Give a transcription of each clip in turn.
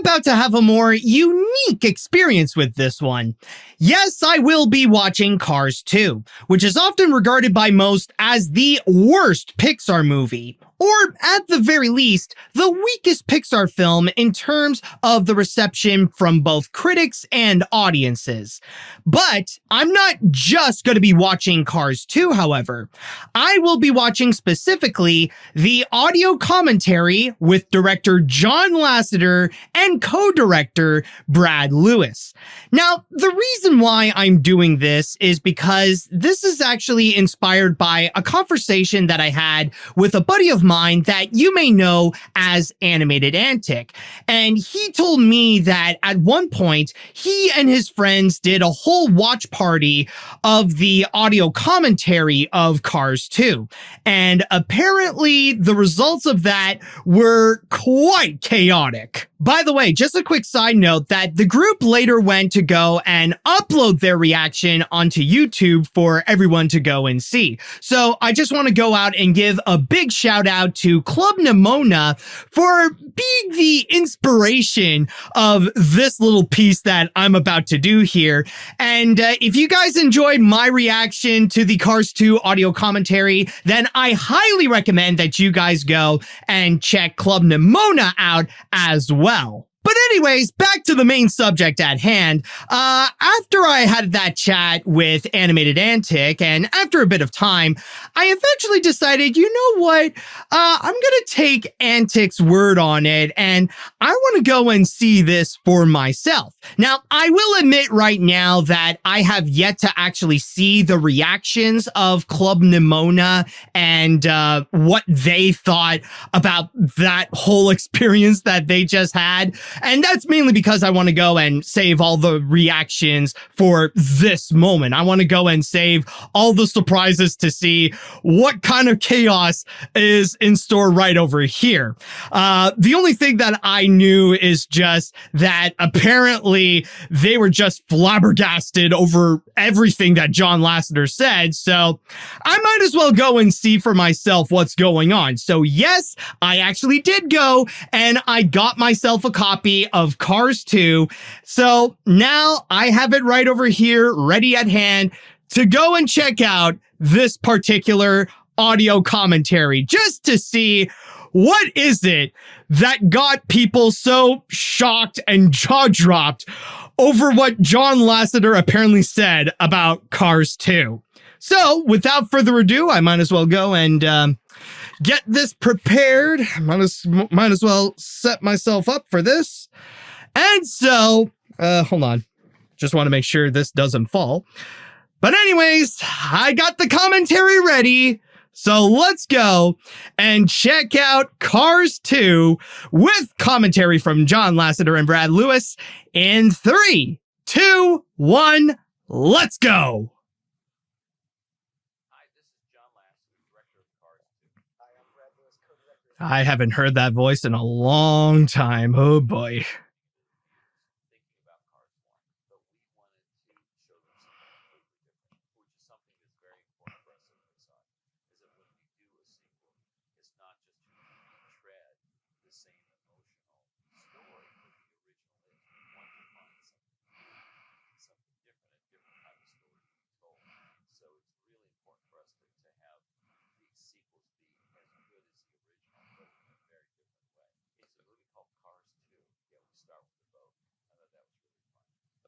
about to have a more unique experience with this one. Yes, I will be watching Cars 2, which is often regarded by most as the worst Pixar movie, or at the very least, the weakest Pixar film in terms of the reception from both critics and audiences. But I'm not just going to be watching Cars 2, however. I will be watching specifically the audio commentary with director John Lasseter and co-director Brad Lewis. Now, the reason why I'm doing this is because this is actually inspired by a conversation that I had with a buddy of mine that you may know as Animated Antic. And he told me that at one point, he and his friends did a whole watch party of the audio commentary of Cars 2. And apparently the results of that were quite chaotic. By the way, just a quick side note that the group later went to go and upload their reaction onto YouTube for everyone to go and see. So I just want to go out and give a big shout out to Club Nimona for being the inspiration of this little piece that I'm about to do here. And if you guys enjoyed my reaction to the Cars 2 audio commentary, then I highly recommend that you guys go and check Club Nimona out as well. But anyways, back to the main subject at hand. After I had that chat with Animated Antic, and after a bit of time, I eventually decided, you know what? I'm gonna take Antic's word on it, and I want to go and see this for myself. Now, I will admit right now that I have yet to actually see the reactions of Club Nimona and what they thought about that whole experience that they just had. And that's mainly because I want to go and save all the reactions for this moment. I want to go and save all the surprises to see what kind of chaos is in store right over here. The only thing that I knew is just that apparently they were just flabbergasted over everything that John Lasseter said. So I might as well go and see for myself what's going on. So yes, I actually did go and I got myself a copy of Cars 2. So now I have it right over here, ready at hand to go and check out this particular audio commentary just to see what is it that got people so shocked and jaw-dropped over what John Lasseter apparently said about Cars 2. So without further ado, I might as well go and get this prepared. Might as well set myself up for this. And so, hold on. Just want to make sure this doesn't fall. But anyways, I got the commentary ready. So let's go and check out Cars 2 with commentary from John Lasseter and Brad Lewis in 3, 2, 1, let's go. I haven't heard that voice in a long time. Oh boy.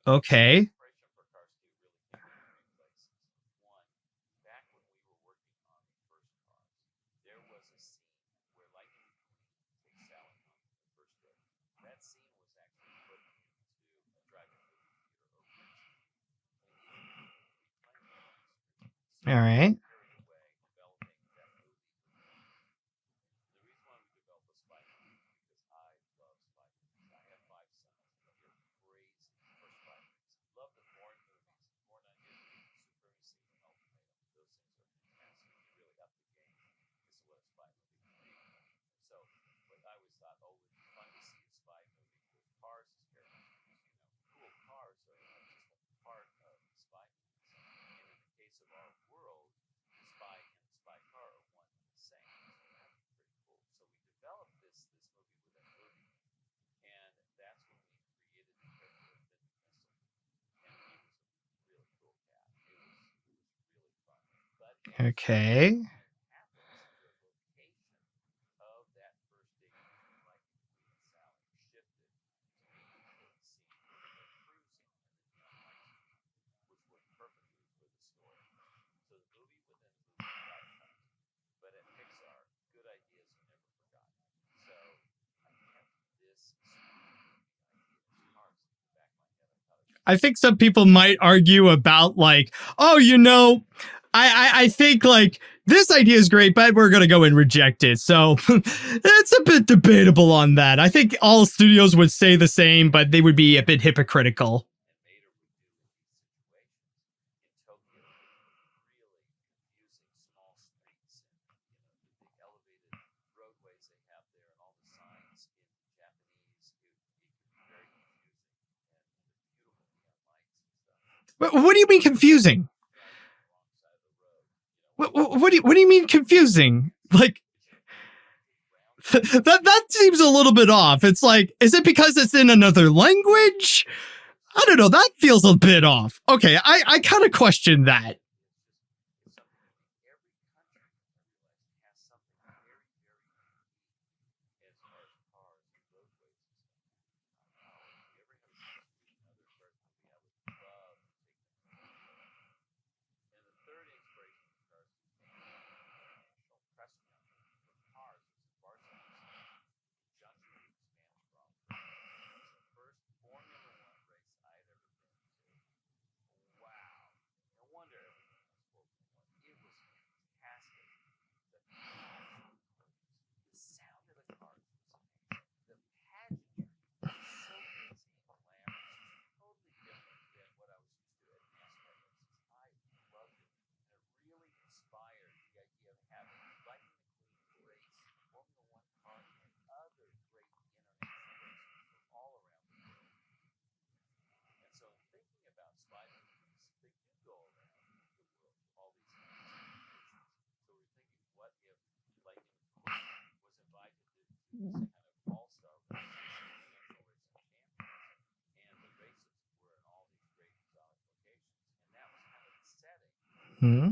Okay. All right. Okay. I think some people might argue about like, oh, I think like this idea is great, but we're gonna go and reject it. So it's a bit debatable on that. I think all studios would say the same, but they would be a bit hypocritical. What do you mean confusing? What do you mean confusing? Like that seems a little bit off. It's like, is it because it's in another language? I don't know. That feels a bit off. Okay, I kind of question that. Hmm?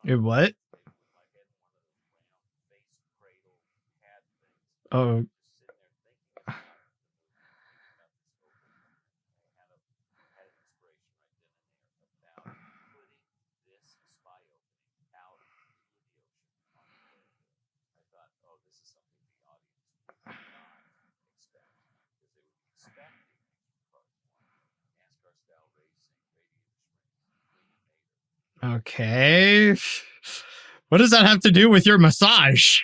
What? Oh, okay. What does that have to do with your massage?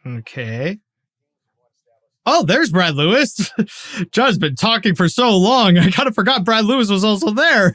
Okay. Oh, there's Brad Lewis. John's been talking for so long. I kind of forgot Brad Lewis was also there.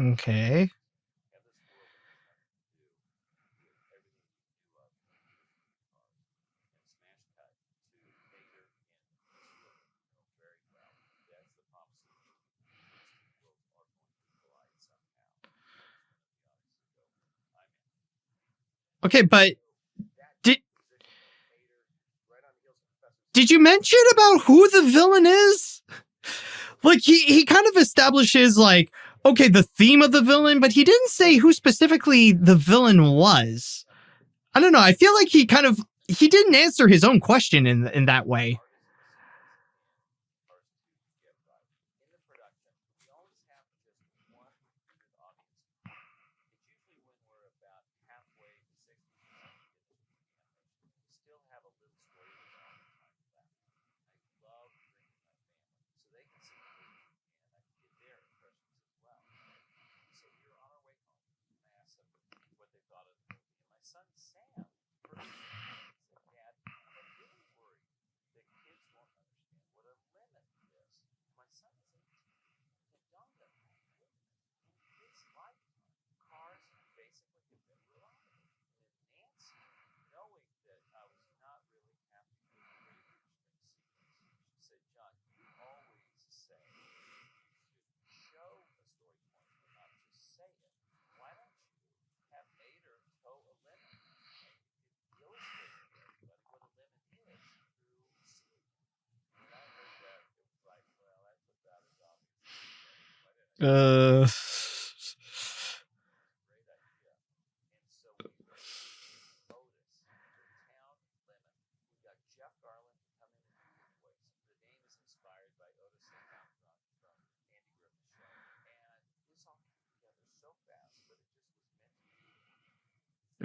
Okay. Okay, but did did you mention about who the villain is? Like he kind of establishes like okay the theme of the villain, but he didn't say who specifically the villain was. I don't know. I feel like he didn't answer his own question in that way. Uh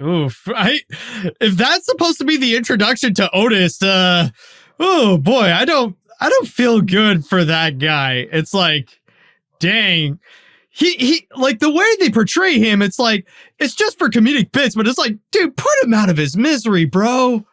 Oof. If that's supposed to be the introduction to Otis, oh boy, I don't feel good for that guy. It's like, dang. He like the way they portray him, it's like it's just for comedic bits, but it's like, dude, put him out of his misery, bro.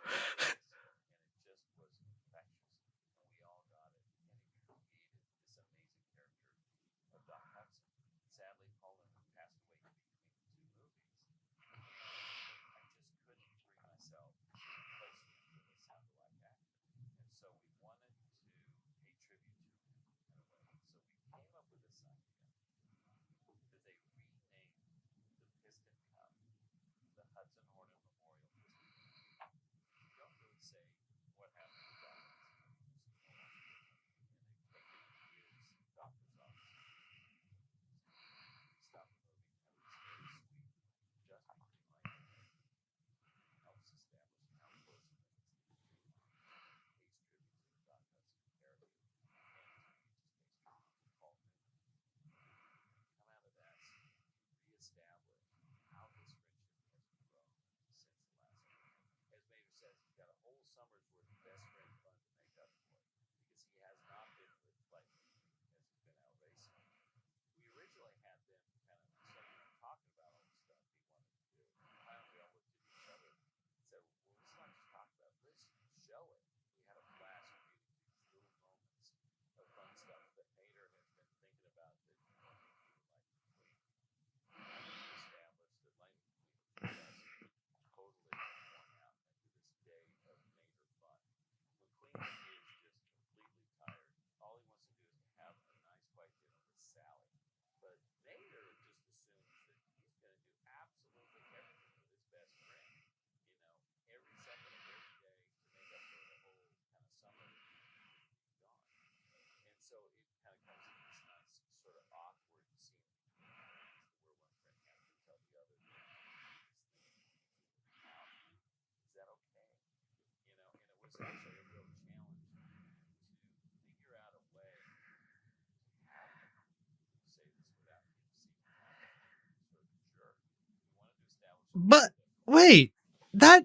But wait, that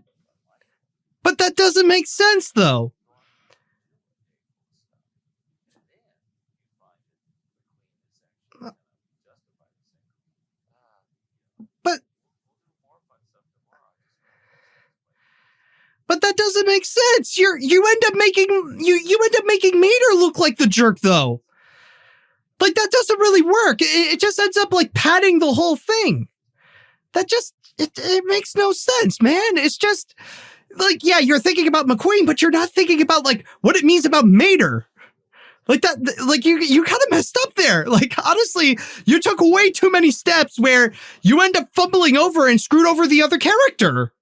but that doesn't make sense though. But but that doesn't make sense. You end up making Mater look like the jerk though. Like, that doesn't really work. It just ends up like padding the whole thing. That just, it makes no sense, man. It's just like, yeah, you're thinking about McQueen, but you're not thinking about like what it means about Mater. Like that, like you kind of messed up there. Like, honestly, you took way too many steps where you end up fumbling over and screwed over the other character.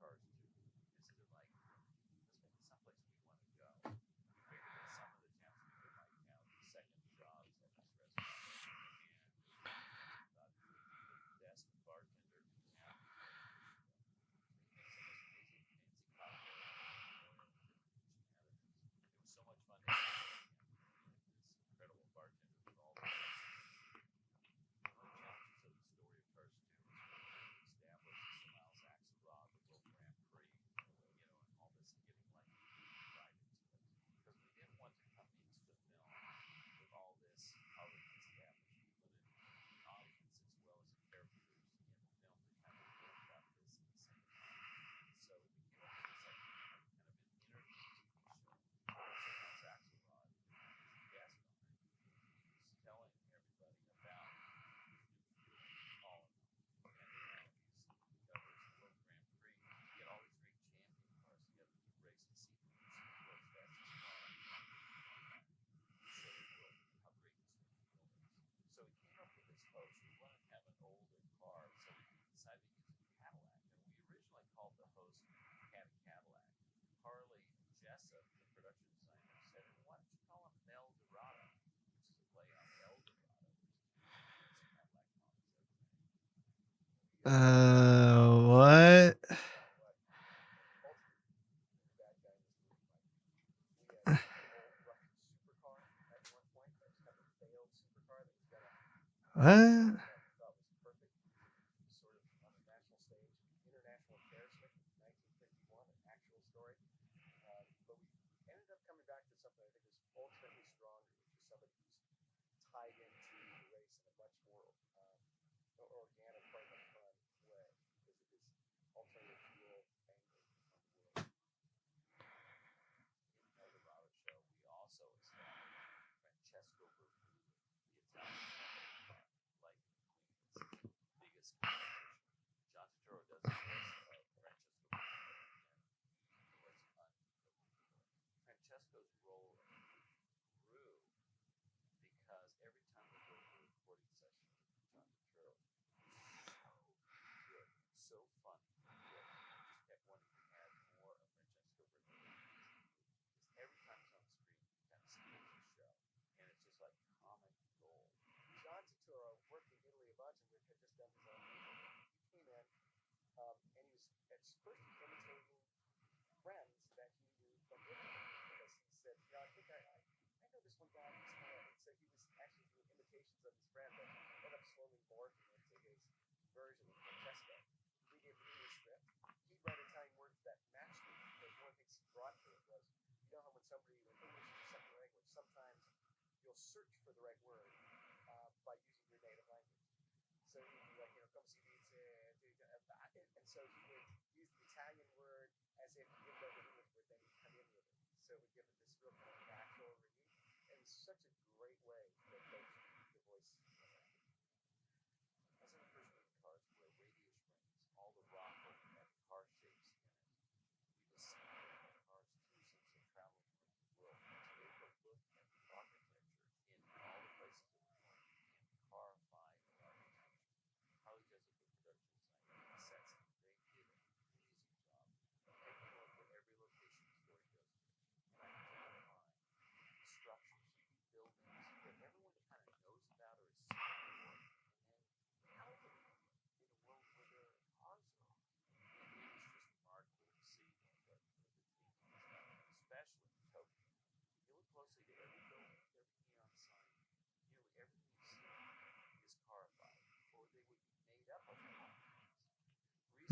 What? What?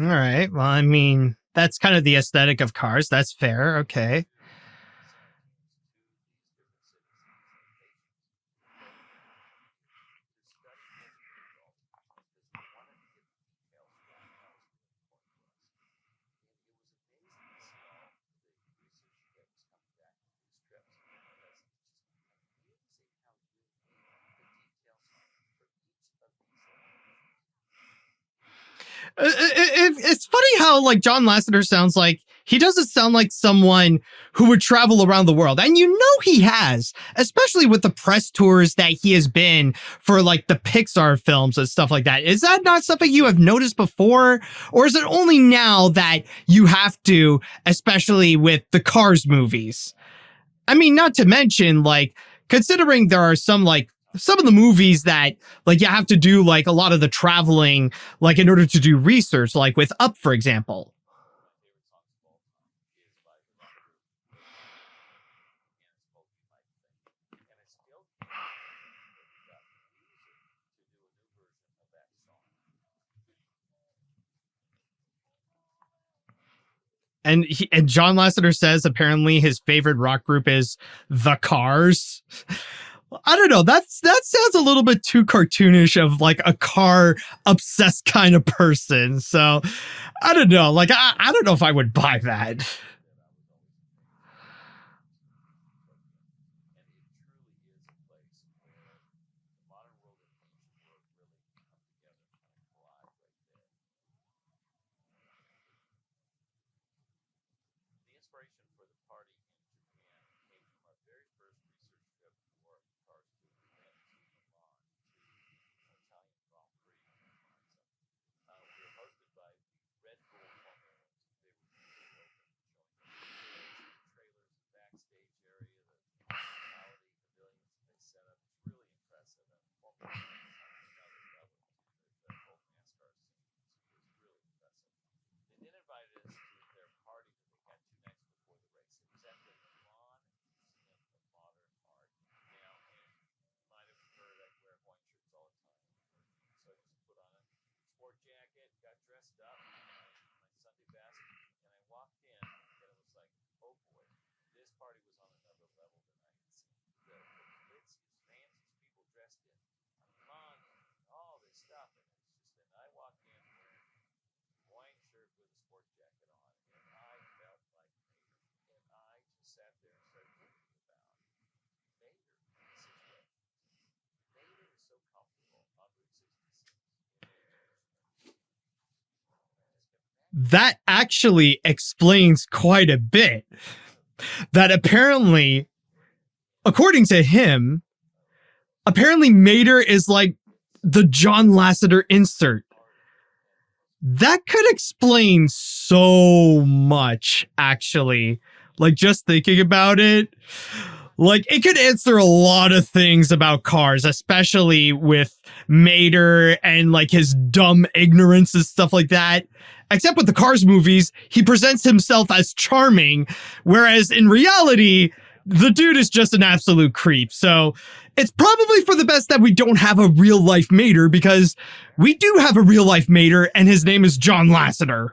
All right. Well, I mean, that's kind of the aesthetic of Cars. That's fair. Okay. It's funny how like John Lasseter sounds like he doesn't sound like someone who would travel around the world. And you know he has, especially with the press tours that he has been for like the Pixar films and stuff like that. Is that not something you have noticed before? Or is it only now that you have to, especially with the Cars movies? I mean, not to mention, like, considering there are some of the movies that like you have to do like a lot of the traveling, like in order to do research, like with Up, for example. And John Lasseter says apparently his favorite rock group is the Cars. I don't know. That sounds a little bit too cartoonish of like a car obsessed kind of person. So I don't know. Like I don't know if I would buy that. That actually explains quite a bit. That apparently, according to him, apparently Mater is like the John Lasseter insert. That could explain so much, actually. Like, just thinking about it, like, it could answer a lot of things about Cars, especially with Mater and, like, his dumb ignorance and stuff like that. Except with the Cars movies, he presents himself as charming, whereas in reality, the dude is just an absolute creep. So it's probably for the best that we don't have a real life Mater, because we do have a real life Mater, and his name is John Lasseter.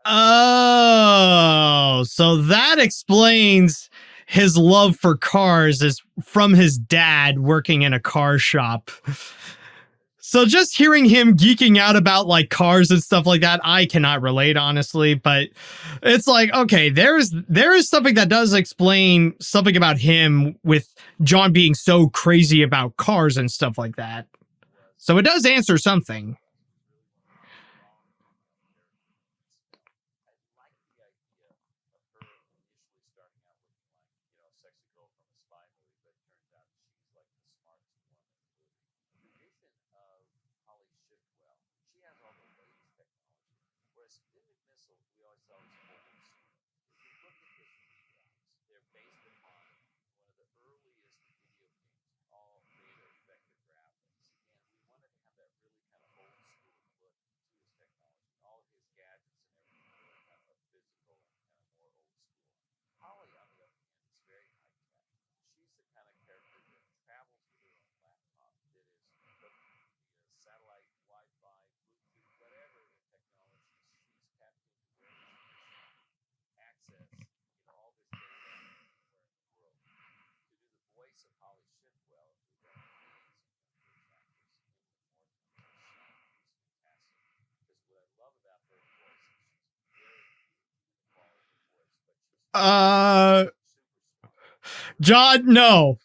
Oh, so that explains his love for cars is from his dad working in a car shop. So just hearing him geeking out about like cars and stuff like that, I cannot relate honestly, but it's like, okay, there is something that does explain something about him with John being so crazy about cars and stuff like that. So it does answer something. Uh John, no.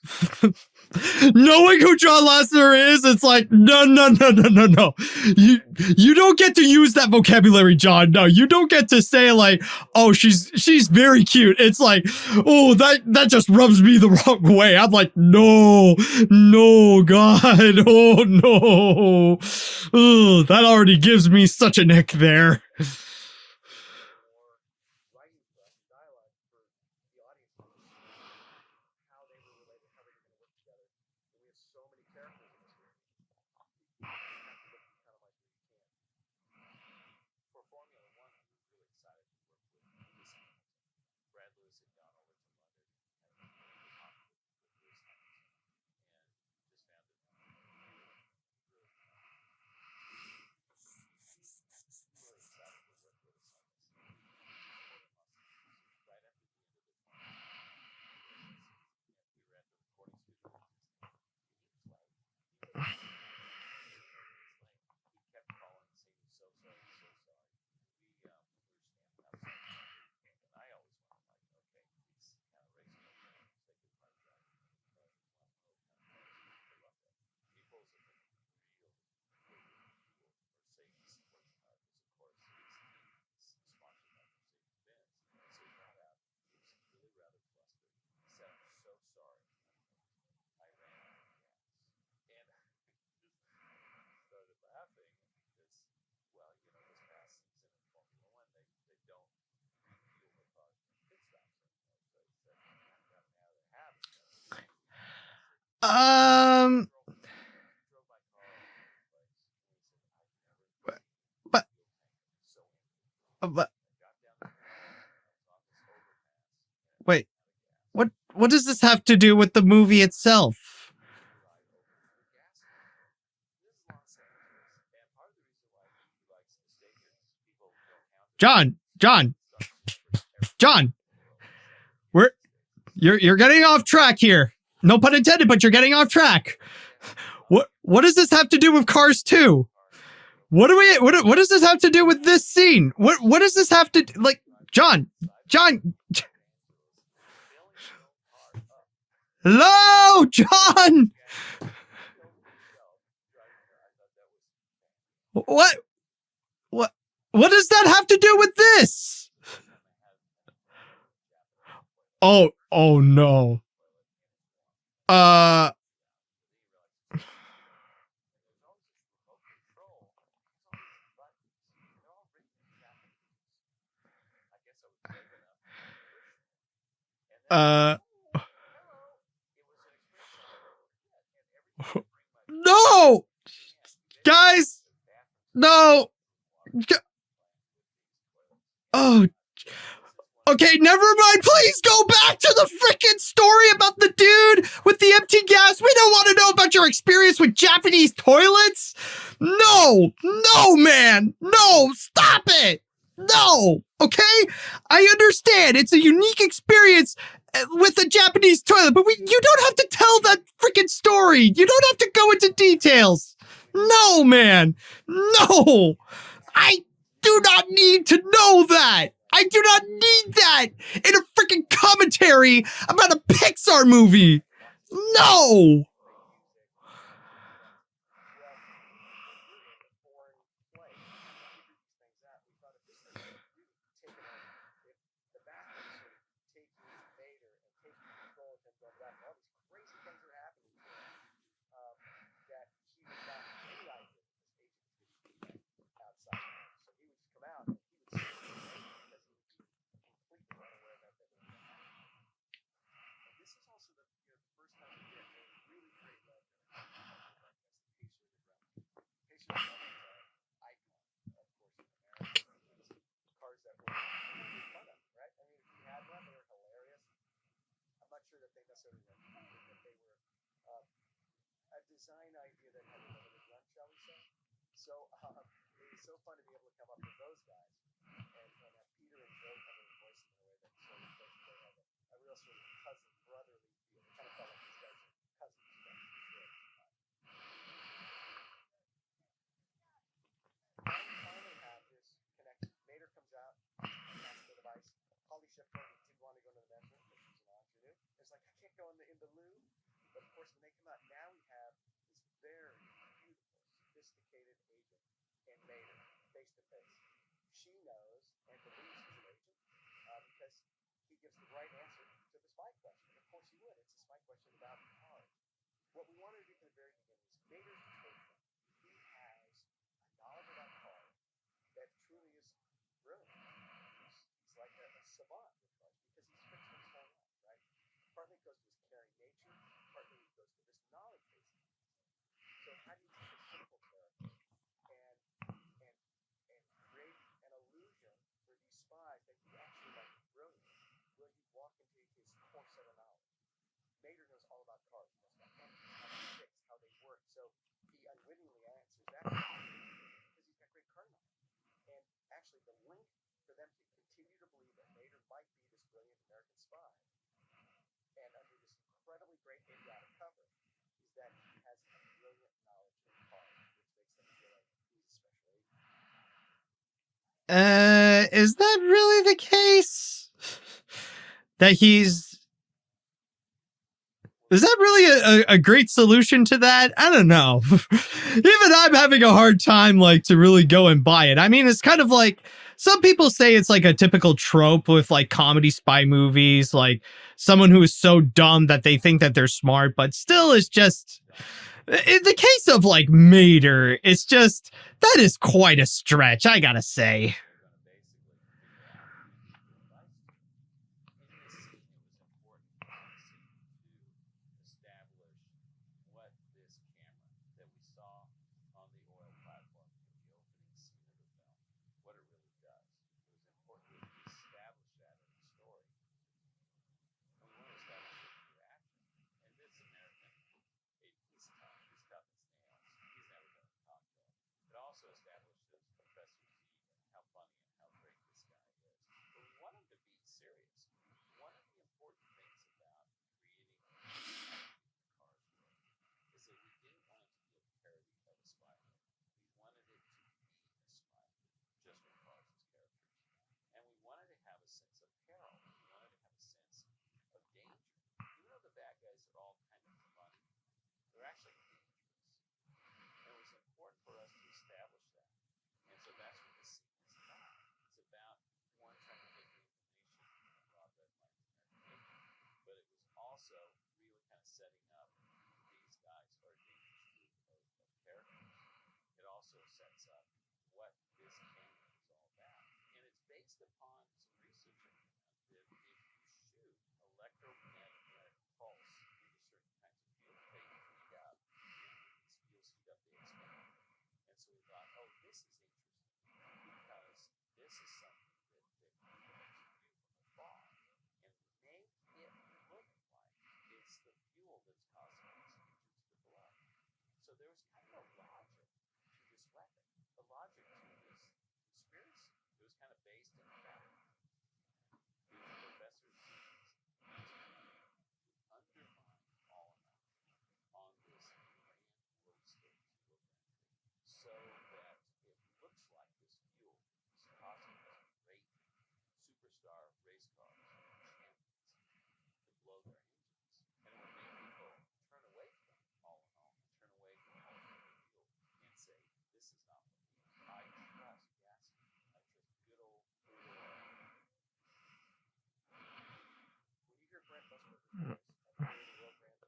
Knowing who John Lasseter is, it's like, no, no, no, no, no, no. You don't get to use that vocabulary, John. No, you don't get to say like, oh, she's very cute. It's like, oh, that just rubs me the wrong way. I'm like, no, no, God, oh no. Oh, that already gives me such an ick there. Um, but but wait, what does this have to do with the movie itself? John, John, John, we're you're getting off track here. No pun intended, but you're getting off track. What does this have to do with Cars 2? What does this have to do with this scene? What does this have to like John, John, hello, John. What what what does that have to do with this? Oh no. Uh uh no, guys, no. Oh, Okay, never mind. Please go back to the freaking story about the dude with the empty gas. We don't want to know about your experience with Japanese toilets. No, man. No, stop it. No, okay? I understand. It's a unique experience with a Japanese toilet, but you don't have to tell that freaking story. You don't have to go into details. No, man. No. I do not need to know that. I do not need that in a freaking commentary about a Pixar movie. No. Is that really the case? Is that really a great solution to that? I don't know. Even I'm having a hard time, like, to really go and buy it. I mean, it's kind of like, some people say it's like a typical trope with like comedy spy movies, like someone who is so dumb that they think that they're smart, but still is just, in the case of like Mater, it's just, that is quite a stretch, I gotta say.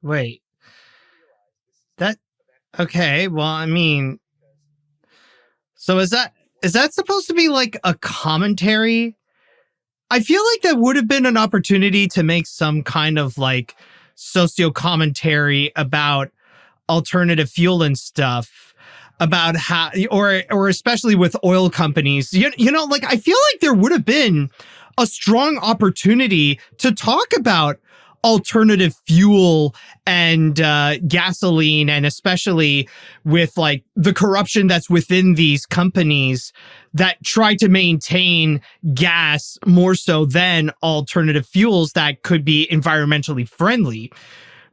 Wait, that okay? Well, I mean, so is that supposed to be like a commentary? I feel like that would have been an opportunity to make some kind of like socio commentary about alternative fuel and stuff, about how, or especially with oil companies, like I feel like there would have been a strong opportunity to talk about alternative fuel and gasoline, and especially with like the corruption that's within these companies that try to maintain gas more so than alternative fuels that could be environmentally friendly.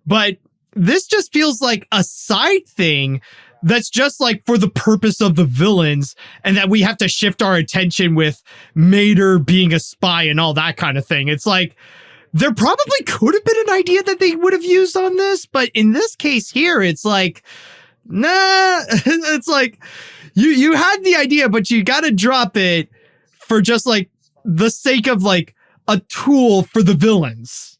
But this just feels like a side thing that's just like for the purpose of the villains, and that we have to shift our attention with Mater being a spy and all that kind of thing. It's like there probably could have been an idea that they would have used on this, but in this case here, it's like, nah, it's like you had the idea, but you got to drop it for just like the sake of like a tool for the villains.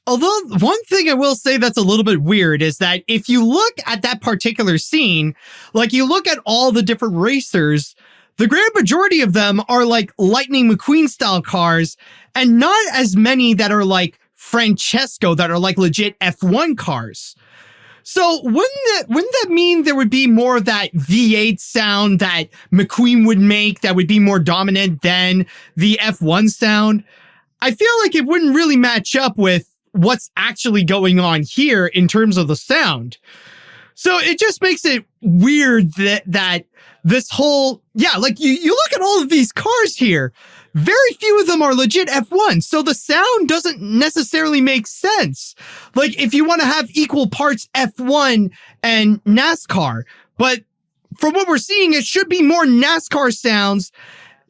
Although one thing I will say that's a little bit weird is that if you look at that particular scene, like you look at all the different racers, the grand majority of them are like Lightning McQueen style cars, and not as many that are like Francesco, that are like legit F1 cars. So wouldn't that mean there would be more of that V8 sound that McQueen would make that would be more dominant than the F1 sound? I feel like it wouldn't really match up with what's actually going on here in terms of the sound. So it just makes it weird that this whole, yeah, like you look at all of these cars here, very few of them are legit F1. So the sound doesn't necessarily make sense. Like if you want to have equal parts F1 and NASCAR, but from what we're seeing, it should be more NASCAR sounds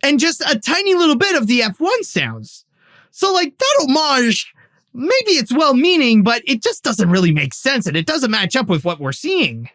and just a tiny little bit of the F1 sounds. So like that homage, maybe it's well-meaning, but it just doesn't really make sense, and it doesn't match up with what we're seeing.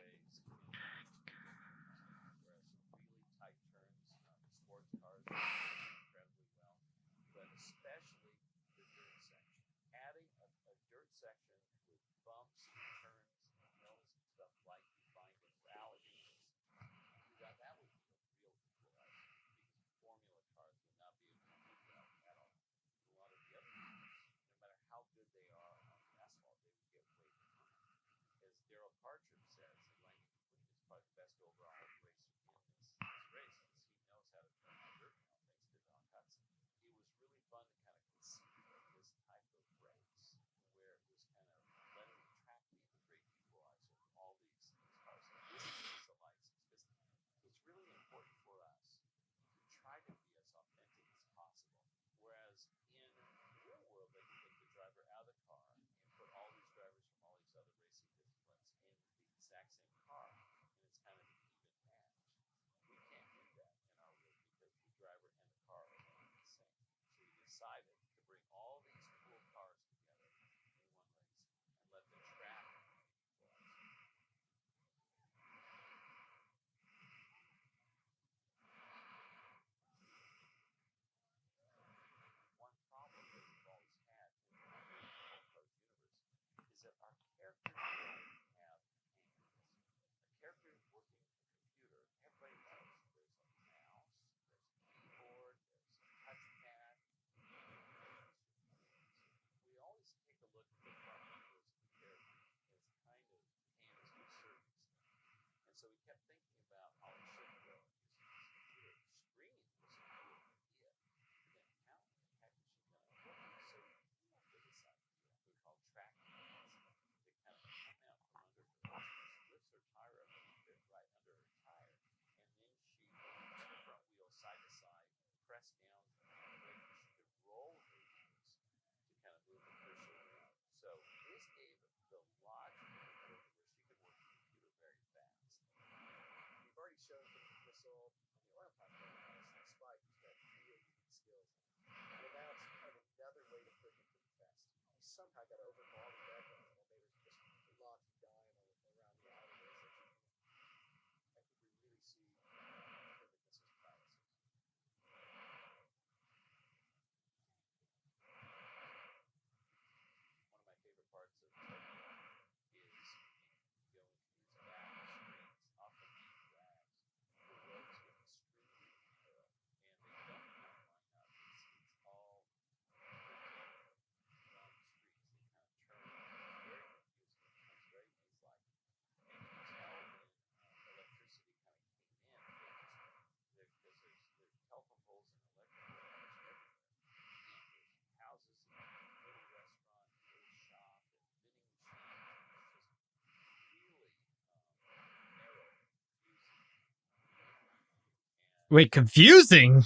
Wait, confusing?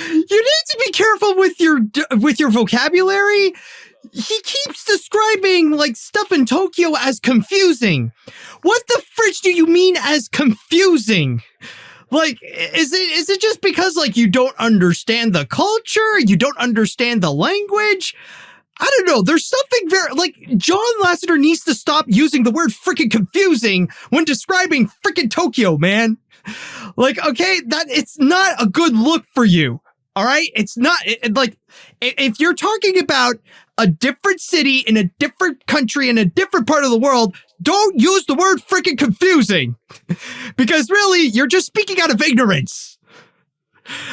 You need to be careful with your vocabulary. He keeps describing like stuff in Tokyo as confusing. What the fridge do you mean as confusing? Like, is it just because like you don't understand the culture, you don't understand the language? I don't know. There's something very like John Lasseter needs to stop using the word freaking confusing when describing freaking Tokyo, man. Like, okay, that it's not a good look for you. All right, it's not like if you're talking about a different city in a different country in a different part of the world, don't use the word freaking confusing because really you're just speaking out of ignorance.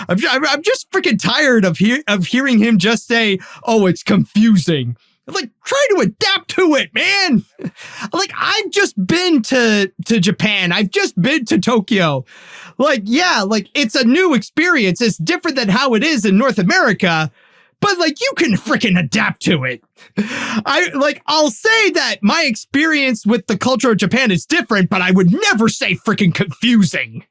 I'm just freaking tired of hearing him just say, "Oh, it's confusing." Like, try to adapt to it, man. Like, I've just been to Japan. I've just been to Tokyo. Like, yeah, like it's a new experience. It's different than how it is in North America. But like, you can freaking adapt to it. I'll say that my experience with the culture of Japan is different, but I would never say freaking confusing.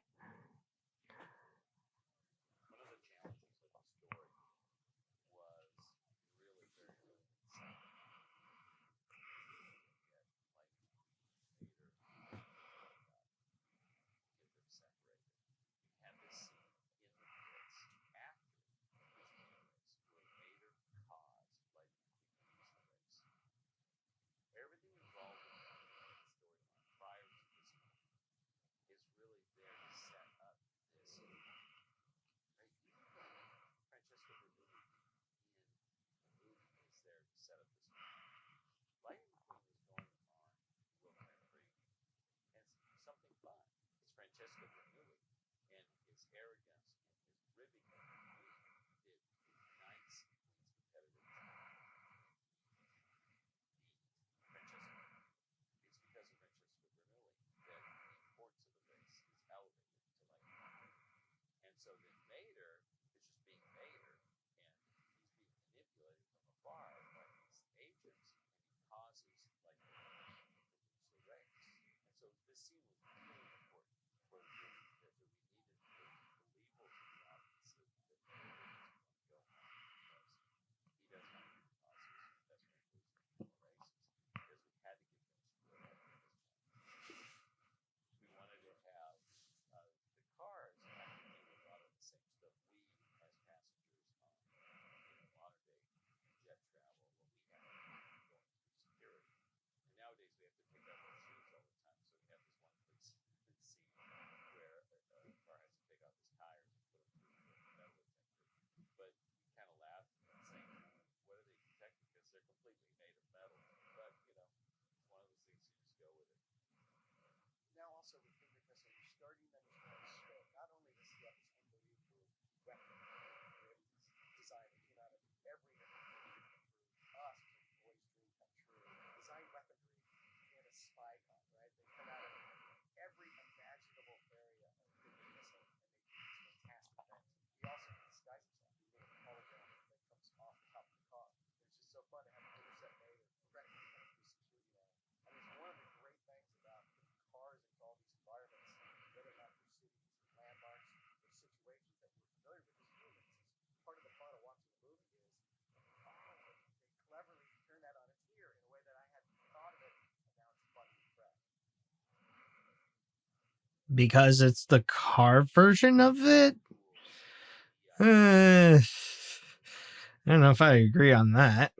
Because it's the car version of it? I don't know if I agree on that.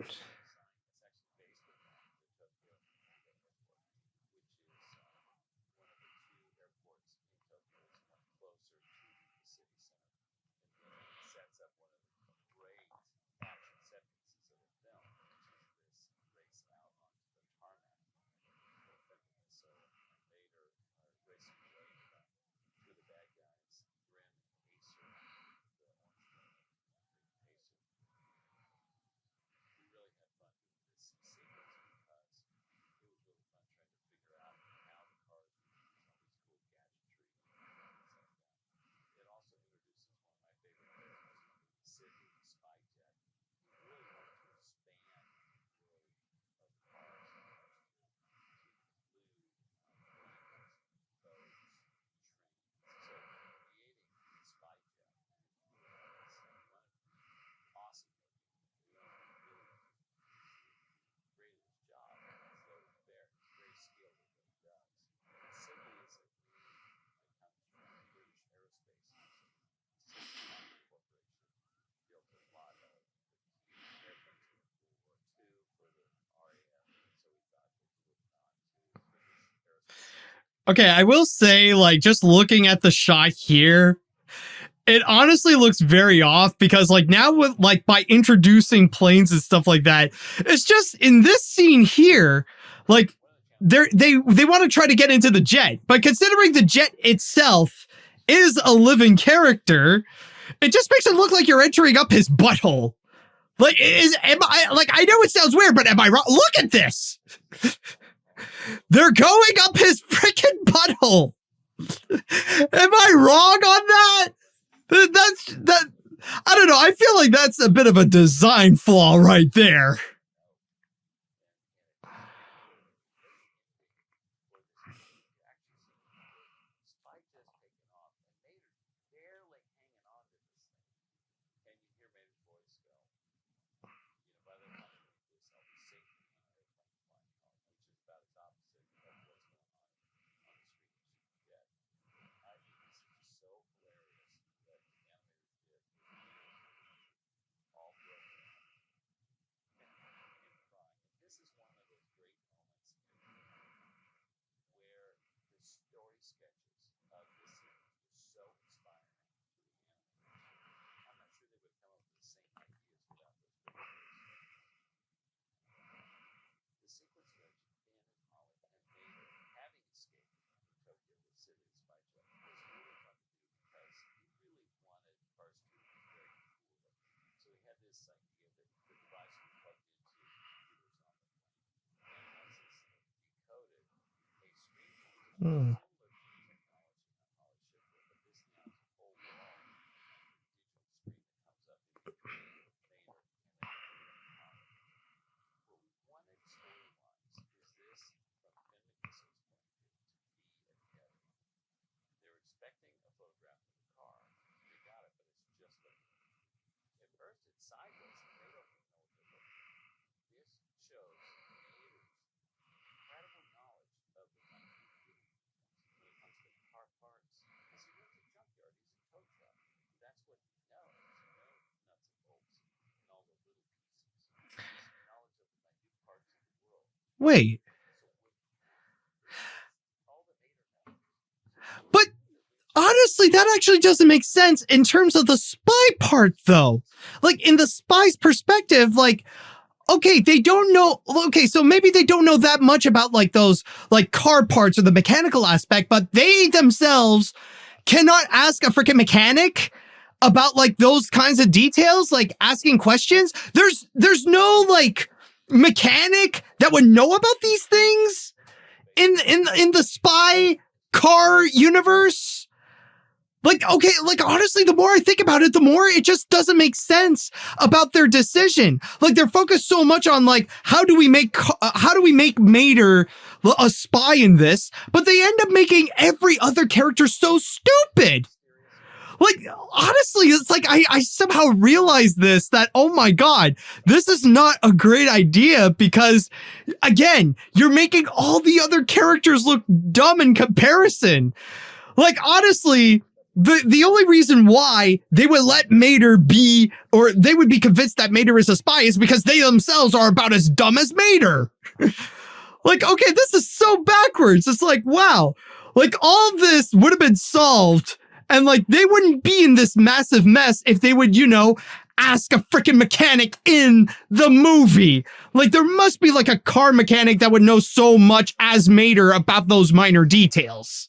Okay, I will say, like, just looking at the shot here, it honestly looks very off because, like, now with, like, by introducing planes and stuff like that, it's just in this scene here, like, they want to try to get into the jet, but considering the jet itself is a living character, it just makes it look like you're entering up his butthole. Like, I know it sounds weird, but am I wrong? Look at this. They're going up his freaking butthole. Am I wrong on that? That. I don't know. I feel like that's a bit of a design flaw right there. Wait. But honestly, that actually doesn't make sense in terms of the spy part, though. Like, in the spy's perspective, like, okay, they don't know. Okay, so maybe they don't know that much about, like, those, like, car parts or the mechanical aspect, but they themselves cannot ask a freaking mechanic about, like, those kinds of details, like asking questions. There's no, like, mechanic that would know about these things in the spy car universe. Like, okay, like honestly, the more I think about it, the more it just doesn't make sense about their decision. Like they're focused so much on like how do we make Mater a spy in this, but they end up making every other character so stupid. Like honestly, it's like I somehow realized this that oh my god, this is not a great idea because again, you're making all the other characters look dumb in comparison. Like honestly, the only reason why they would let Mater be, or they would be convinced that Mater is a spy is because they themselves are about as dumb as Mater. Like, okay, this is so backwards. It's like, wow, like all this would have been solved and like they wouldn't be in this massive mess if they would, ask a freaking mechanic in the movie. Like there must be like a car mechanic that would know so much as Mater about those minor details.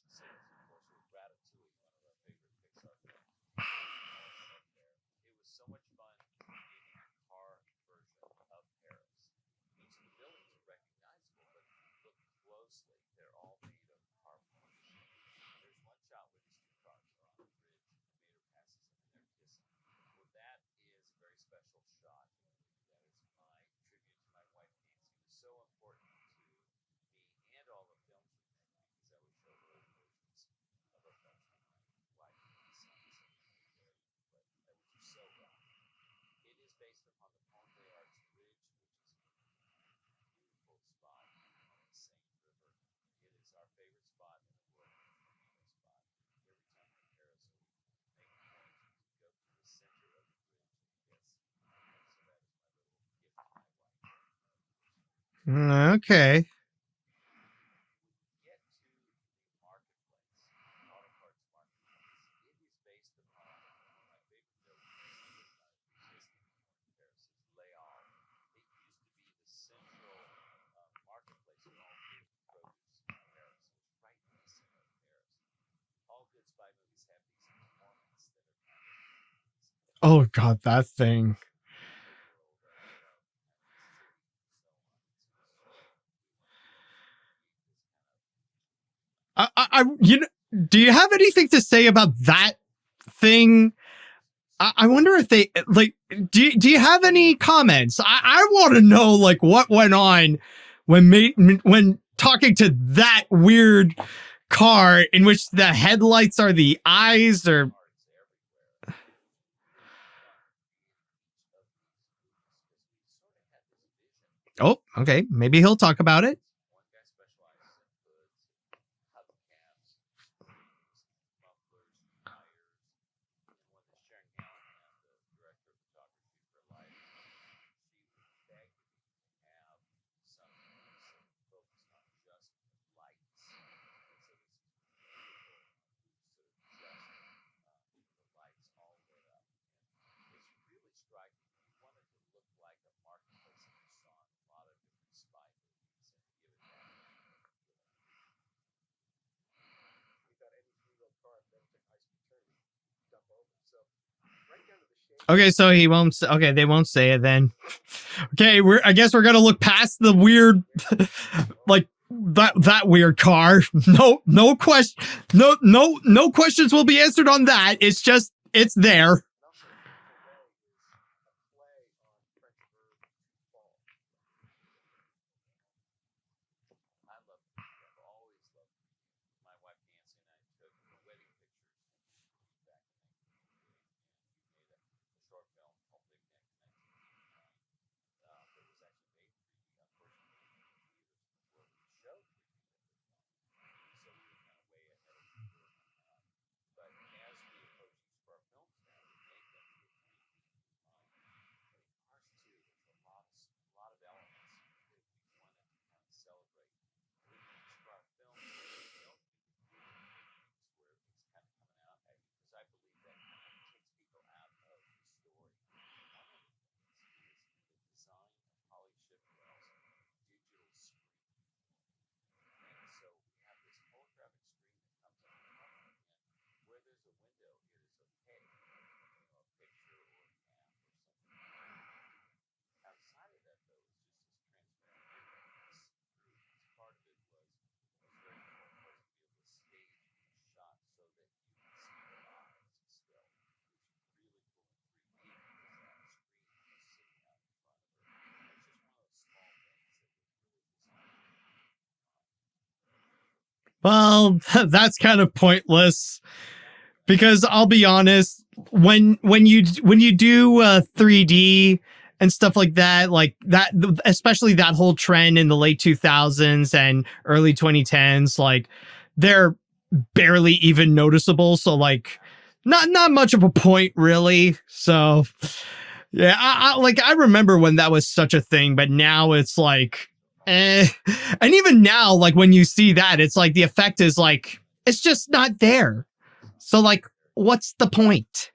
Okay. Oh god, that thing. Do you have anything to say about that thing? I wonder if they like. Do you have any comments? I want to know like what went on when talking to that weird car in which the headlights are the eyes or. Oh, okay. Maybe he'll talk about it. Okay, so he won't. Okay, they won't say it then. Okay, I guess we're gonna look past the weird, like that weird car. No question. No questions will be answered on that. It's just it's there. Well, that's kind of pointless because I'll be honest, when you do 3D and stuff like that, especially that whole trend in the late 2000s and early 2010s, like they're barely even noticeable. So like, not much of a point really. So yeah, I remember when that was such a thing, but now it's like, eh. And even now, like when you see that, it's like the effect is like it's just not there. So like, what's the point?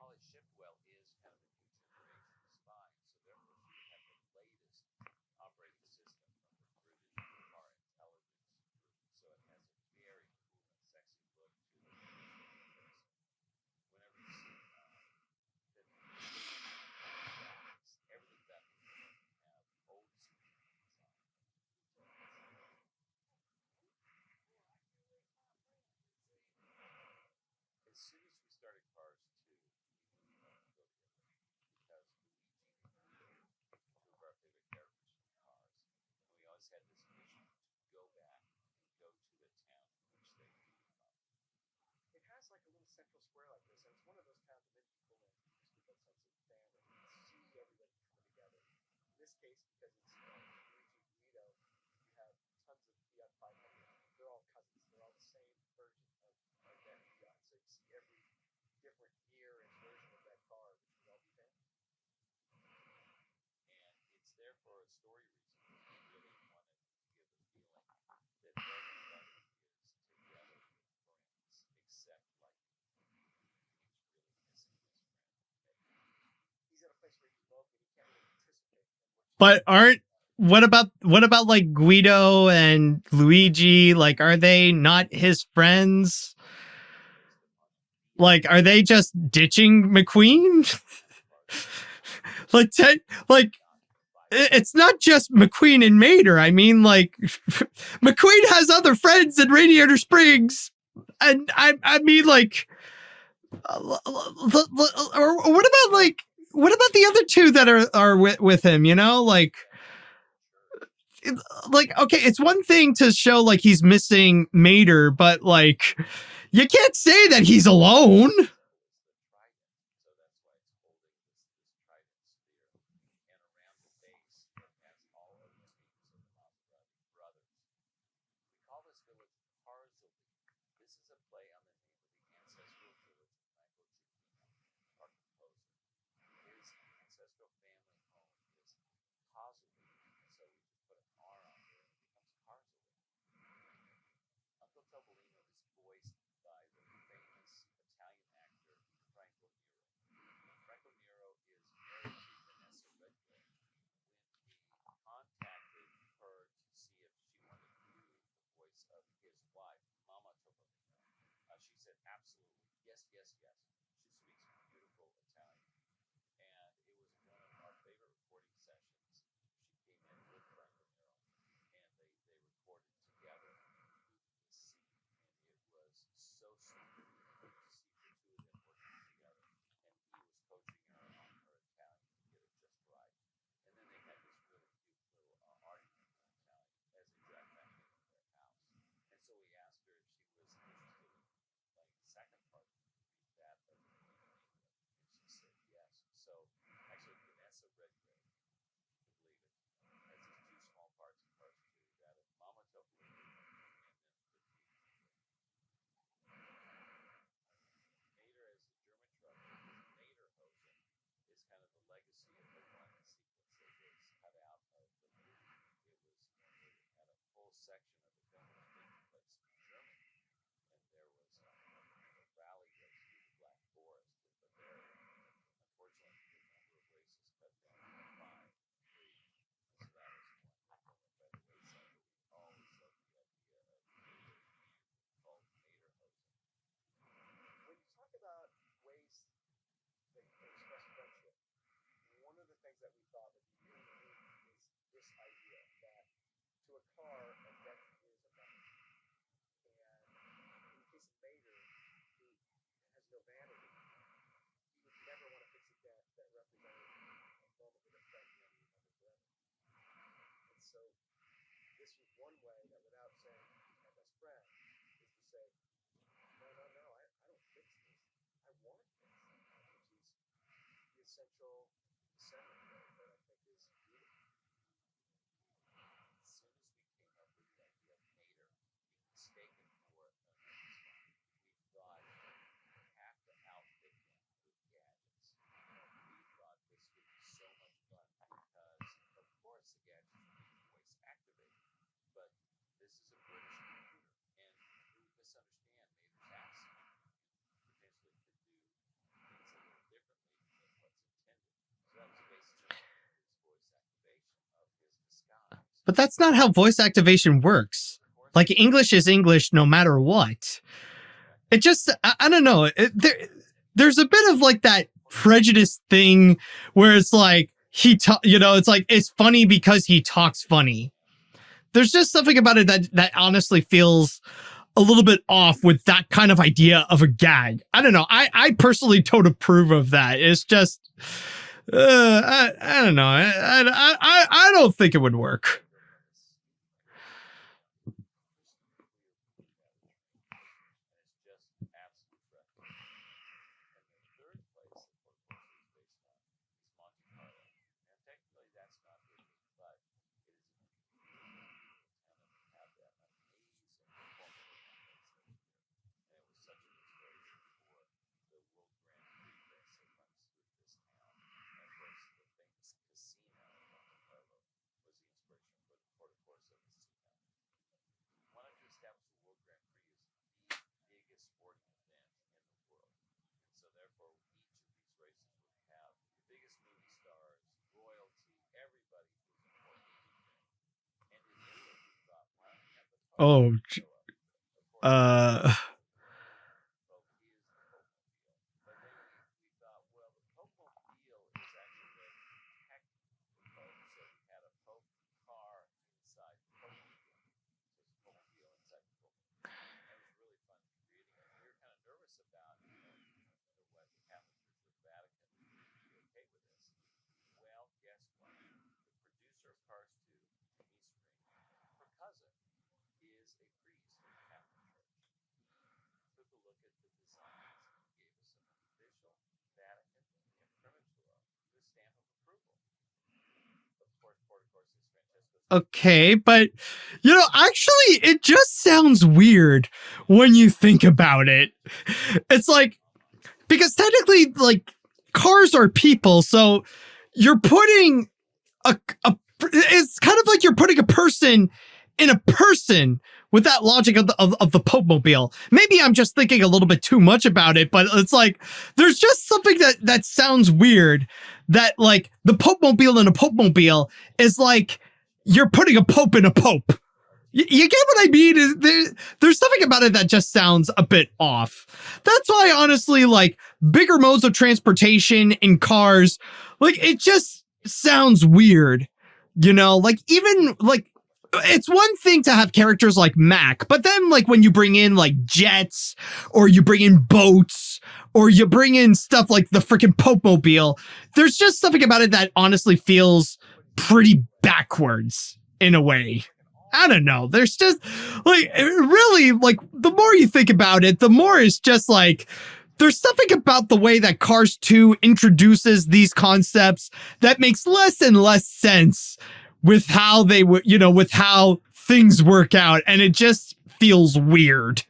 But aren't what about like Guido and Luigi? Like, are they not his friends? Like, are they just ditching McQueen? like, like it's not just McQueen and Mater. I mean, like, McQueen has other friends in Radiator Springs, and I mean, like, or what about the other two that are with him? You know, like okay, it's one thing to show like he's missing Mater, but like you can't say that he's alone. But that's not how voice activation works. Like, English is English no matter what. It just, I don't know. There's a bit of like that prejudice thing where it's like, it's like, it's funny because he talks funny. There's just something about it that honestly feels a little bit off with that kind of idea of a gag. I don't know. I personally don't approve of that. It's just, I don't know. I don't think it would work. Oh, uh, okay, but actually, it just sounds weird when you think about it. It's like, because technically, like, cars are people, so you're putting it's kind of like you're putting a person in a person with that logic of the Pope Mobile. Maybe I'm just thinking a little bit too much about it, but it's like, there's just something that sounds weird, that like the Pope Mobile and a Pope Mobile is like you're putting a Pope in a Pope. You get what I mean? There's something about it that just sounds a bit off. That's why, honestly, like, bigger modes of transportation in cars, like, it just sounds weird. Like, even, like, it's one thing to have characters like Mac, but then, like, when you bring in, like, jets, or you bring in boats, or you bring in stuff like the freaking Pope Mobile, there's just something about it that honestly feels pretty backwards in a way. I don't know. There's just, like, really, like, the more you think about it, the more it's just like, there's something about the way that Cars 2 introduces these concepts that makes less and less sense with how they would, with how things work out. And it just feels weird.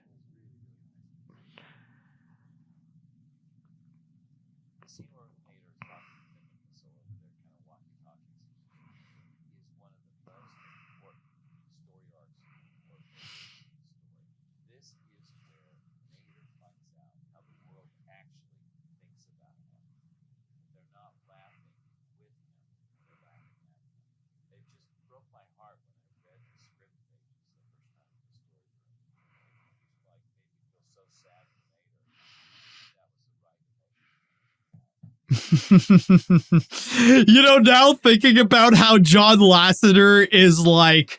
Now thinking about how John Lasseter is like,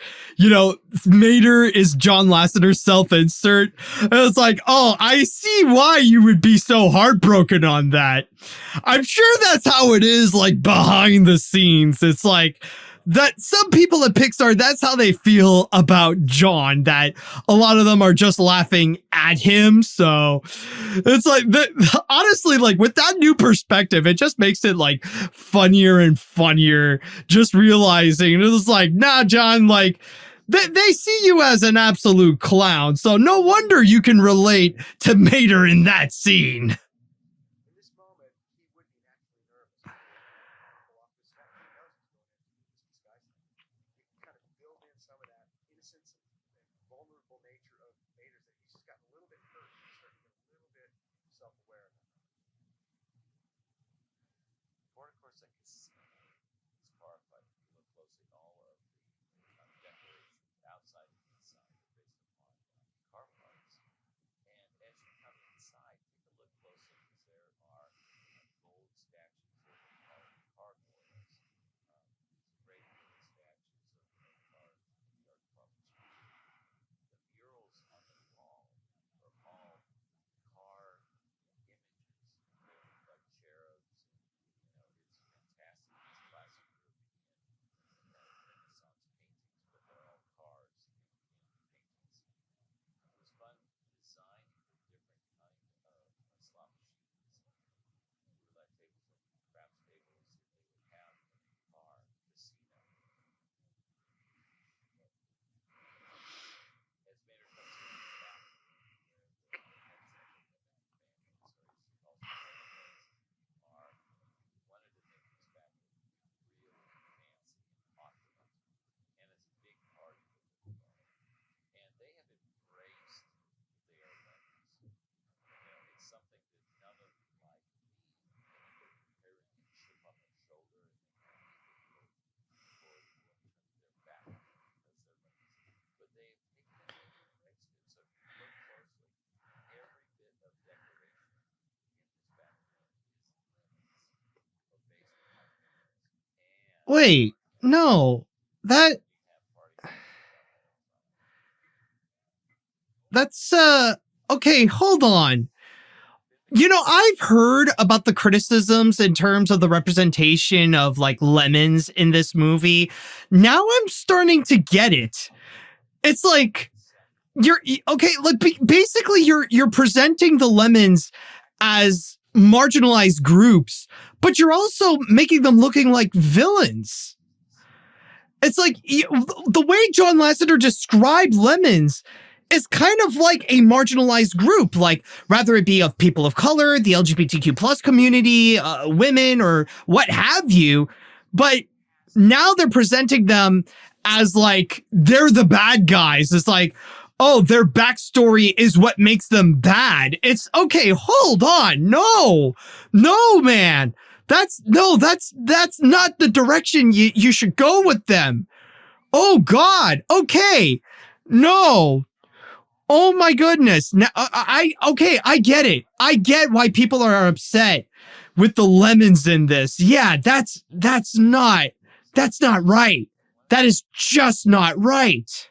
Mater is John Lasseter's self-insert. It's like, oh, I see why you would be so heartbroken on that. I'm sure that's how it is, like, behind the scenes. It's like, that some people at Pixar, that's how they feel about John, that a lot of them are just laughing at him. So it's like, honestly, like with that new perspective, it just makes it like funnier and funnier, just realizing it was like, nah, John, like they see you as an absolute clown. So no wonder you can relate to Mater in that scene. Wait, no, that that's okay, hold on. You know, I've heard about the criticisms in terms of the representation of like lemons in this movie. Now I'm starting to get it. It's like you're okay, like basically you're presenting the lemons as marginalized groups, but you're also making them looking like villains. It's like the way John Lasseter described lemons is kind of like a marginalized group, like rather it be of people of color, the LGBTQ plus community, women, or what have you. But now they're presenting them as like they're the bad guys. It's like, oh, their backstory is what makes them bad. It's okay. Hold on. No, no, man. That's not the direction you should go with them. Oh God. Okay. No. Oh my goodness. Now okay, I get it. I get why people are upset with the lemons in this. Yeah, that's not right. That is just not right.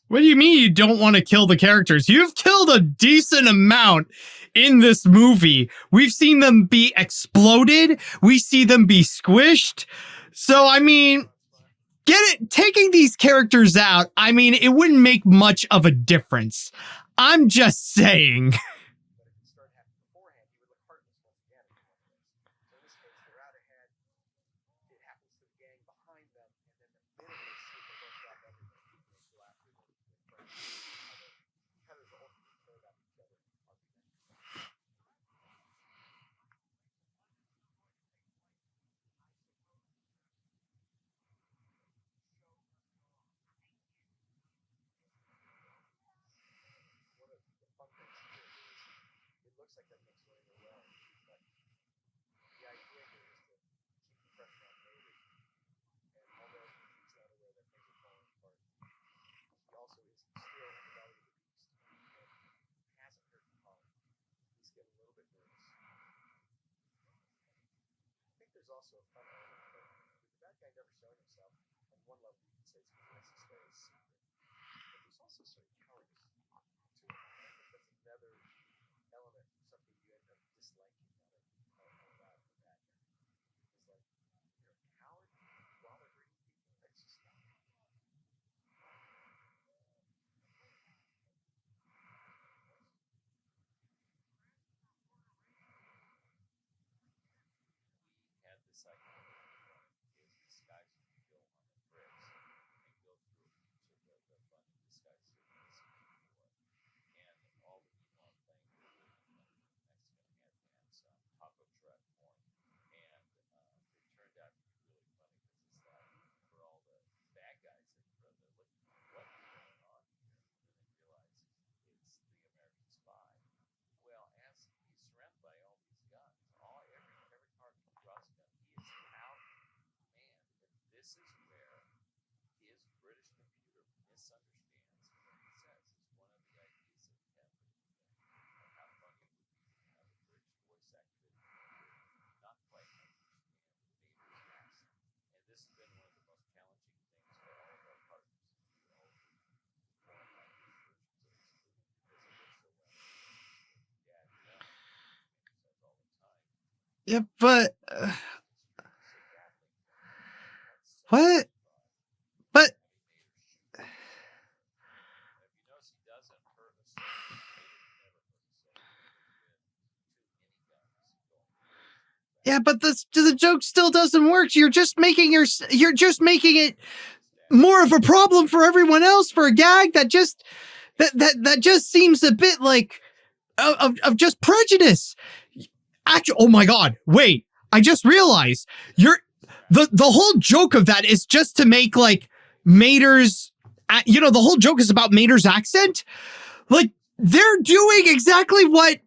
What do you mean you don't want to kill the characters? You've killed a decent amount in this movie. We've seen them be exploded. We see them be squished. So, I mean, taking these characters out, I mean, it wouldn't make much of a difference. I'm just saying. Yeah, but what? But yeah, but the joke still doesn't work. You're just making it more of a problem for everyone else for a gag that just seems a bit like of just prejudice. Actually, oh my god, wait! I just realized the whole joke of that is just to make like Mater's. The whole joke is about Mater's accent. Like they're doing exactly what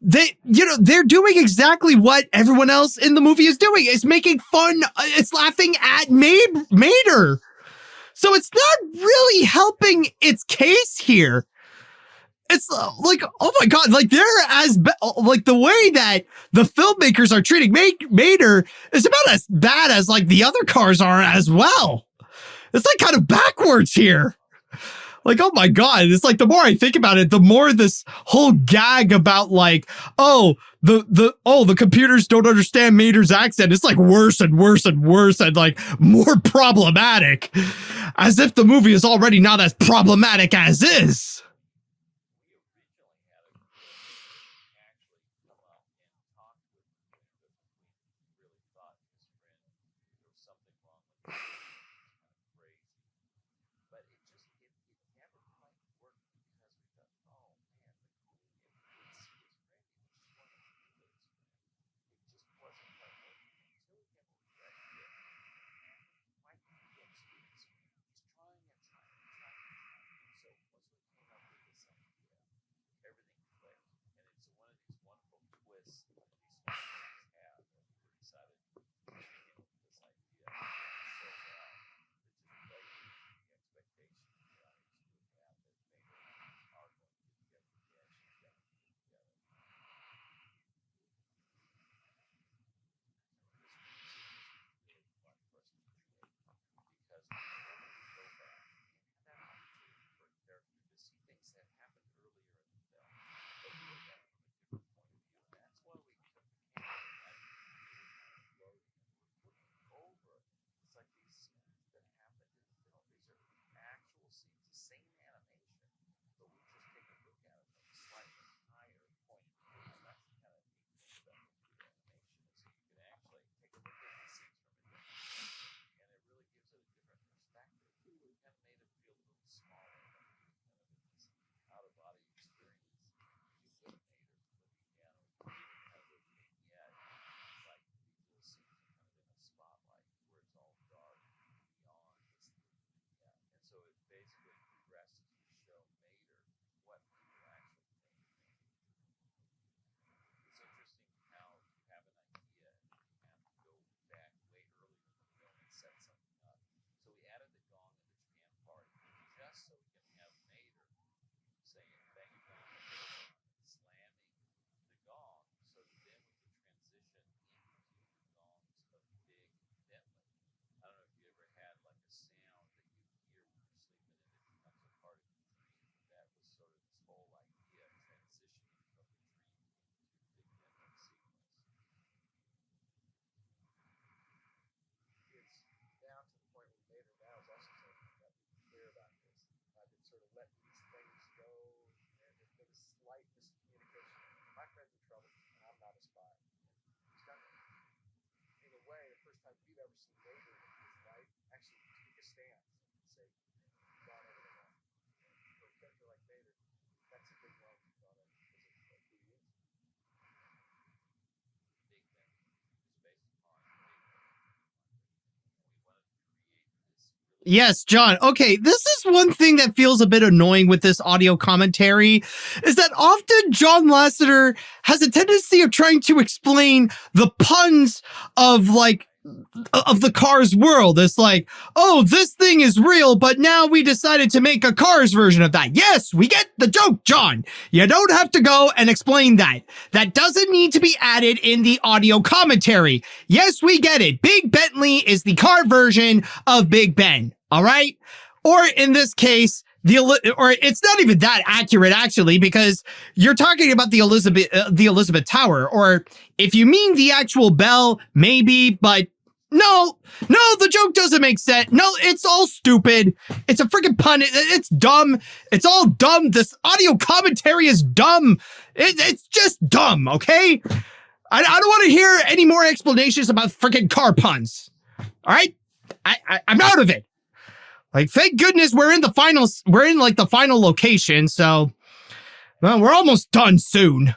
they're doing exactly what everyone else in the movie is doing. It's making fun. It's laughing at Mater. So it's not really helping its case here. It's like, oh my god, like they're like the way that the filmmakers are treating Mater is about as bad as like the other cars are as well. It's like kind of backwards here. Like, oh my god, it's like the more I think about it, the more this whole gag about like, the computers don't understand Mater's accent. It's like worse and worse and worse and like more problematic, as if the movie is already not as problematic as is. Yes, John. Okay, this is one thing that feels a bit annoying with this audio commentary is that often John Lasseter has a tendency of trying to explain the puns of of the Cars world. It's like, oh, this thing is real, but now we decided to make a Cars version of that. Yes, we get the joke, John. You don't have to go and explain that. That doesn't need to be added in the audio commentary. Yes, we get it. Big Bentley is the car version of Big Ben. All right. Or in this case, or it's not even that accurate actually, because you're talking about the Elizabeth Tower, or if you mean the actual bell, maybe, but no, the joke doesn't make sense. No, it's all stupid. It's a freaking pun. It's dumb. It's all dumb. This audio commentary is dumb. It's just dumb. Okay. I don't want to hear any more explanations about freaking car puns. All right. I'm out of it. Like, thank goodness we're in the final location, so well, we're almost done soon.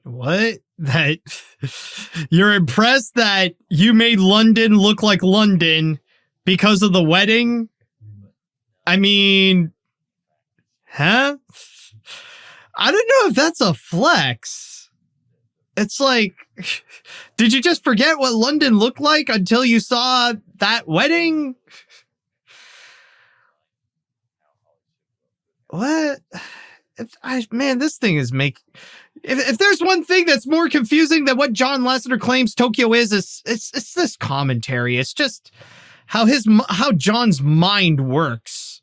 What? That you're impressed that you made London look like London because of the wedding? I mean, huh? I don't know if that's a flex. It's like, did you just forget what London looked like until you saw that wedding? What? Man, this thing is if there's one thing that's more confusing than what John Lasseter claims Tokyo is, it's this commentary. It's just how John's mind works.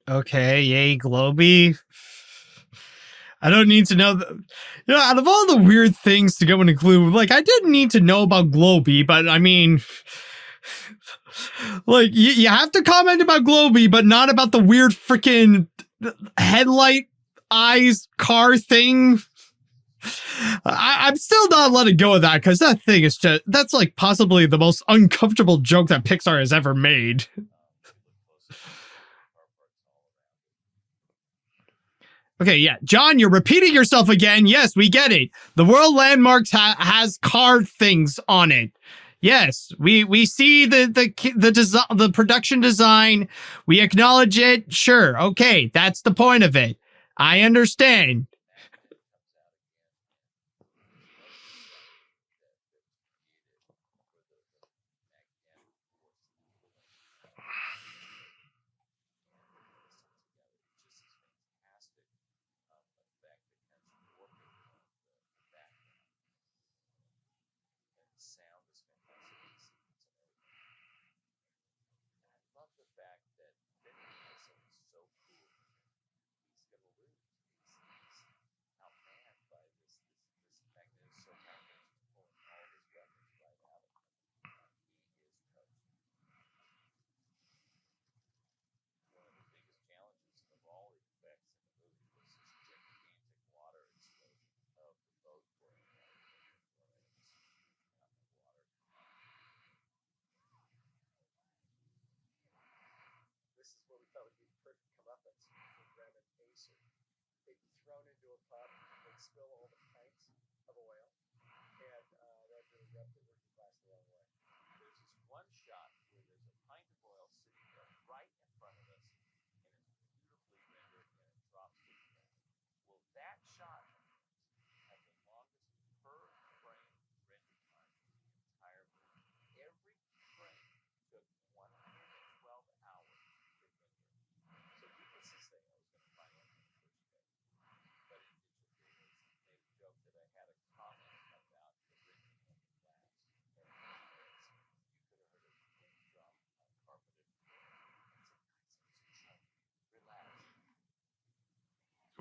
Okay, yay, Globy. I don't need to know. Out of all the weird things to go and include, like, I didn't need to know about Globy, but I mean, like, you have to comment about Globy, but not about the weird freaking headlight eyes car thing. I'm still not letting go of that because that thing is that's like possibly the most uncomfortable joke that Pixar has ever made. Okay, yeah. John, you're repeating yourself again. Yes, we get it. The World Landmarks has car things on it. Yes, we see the production design. We acknowledge it. Sure. Okay, that's the point of it. I understand.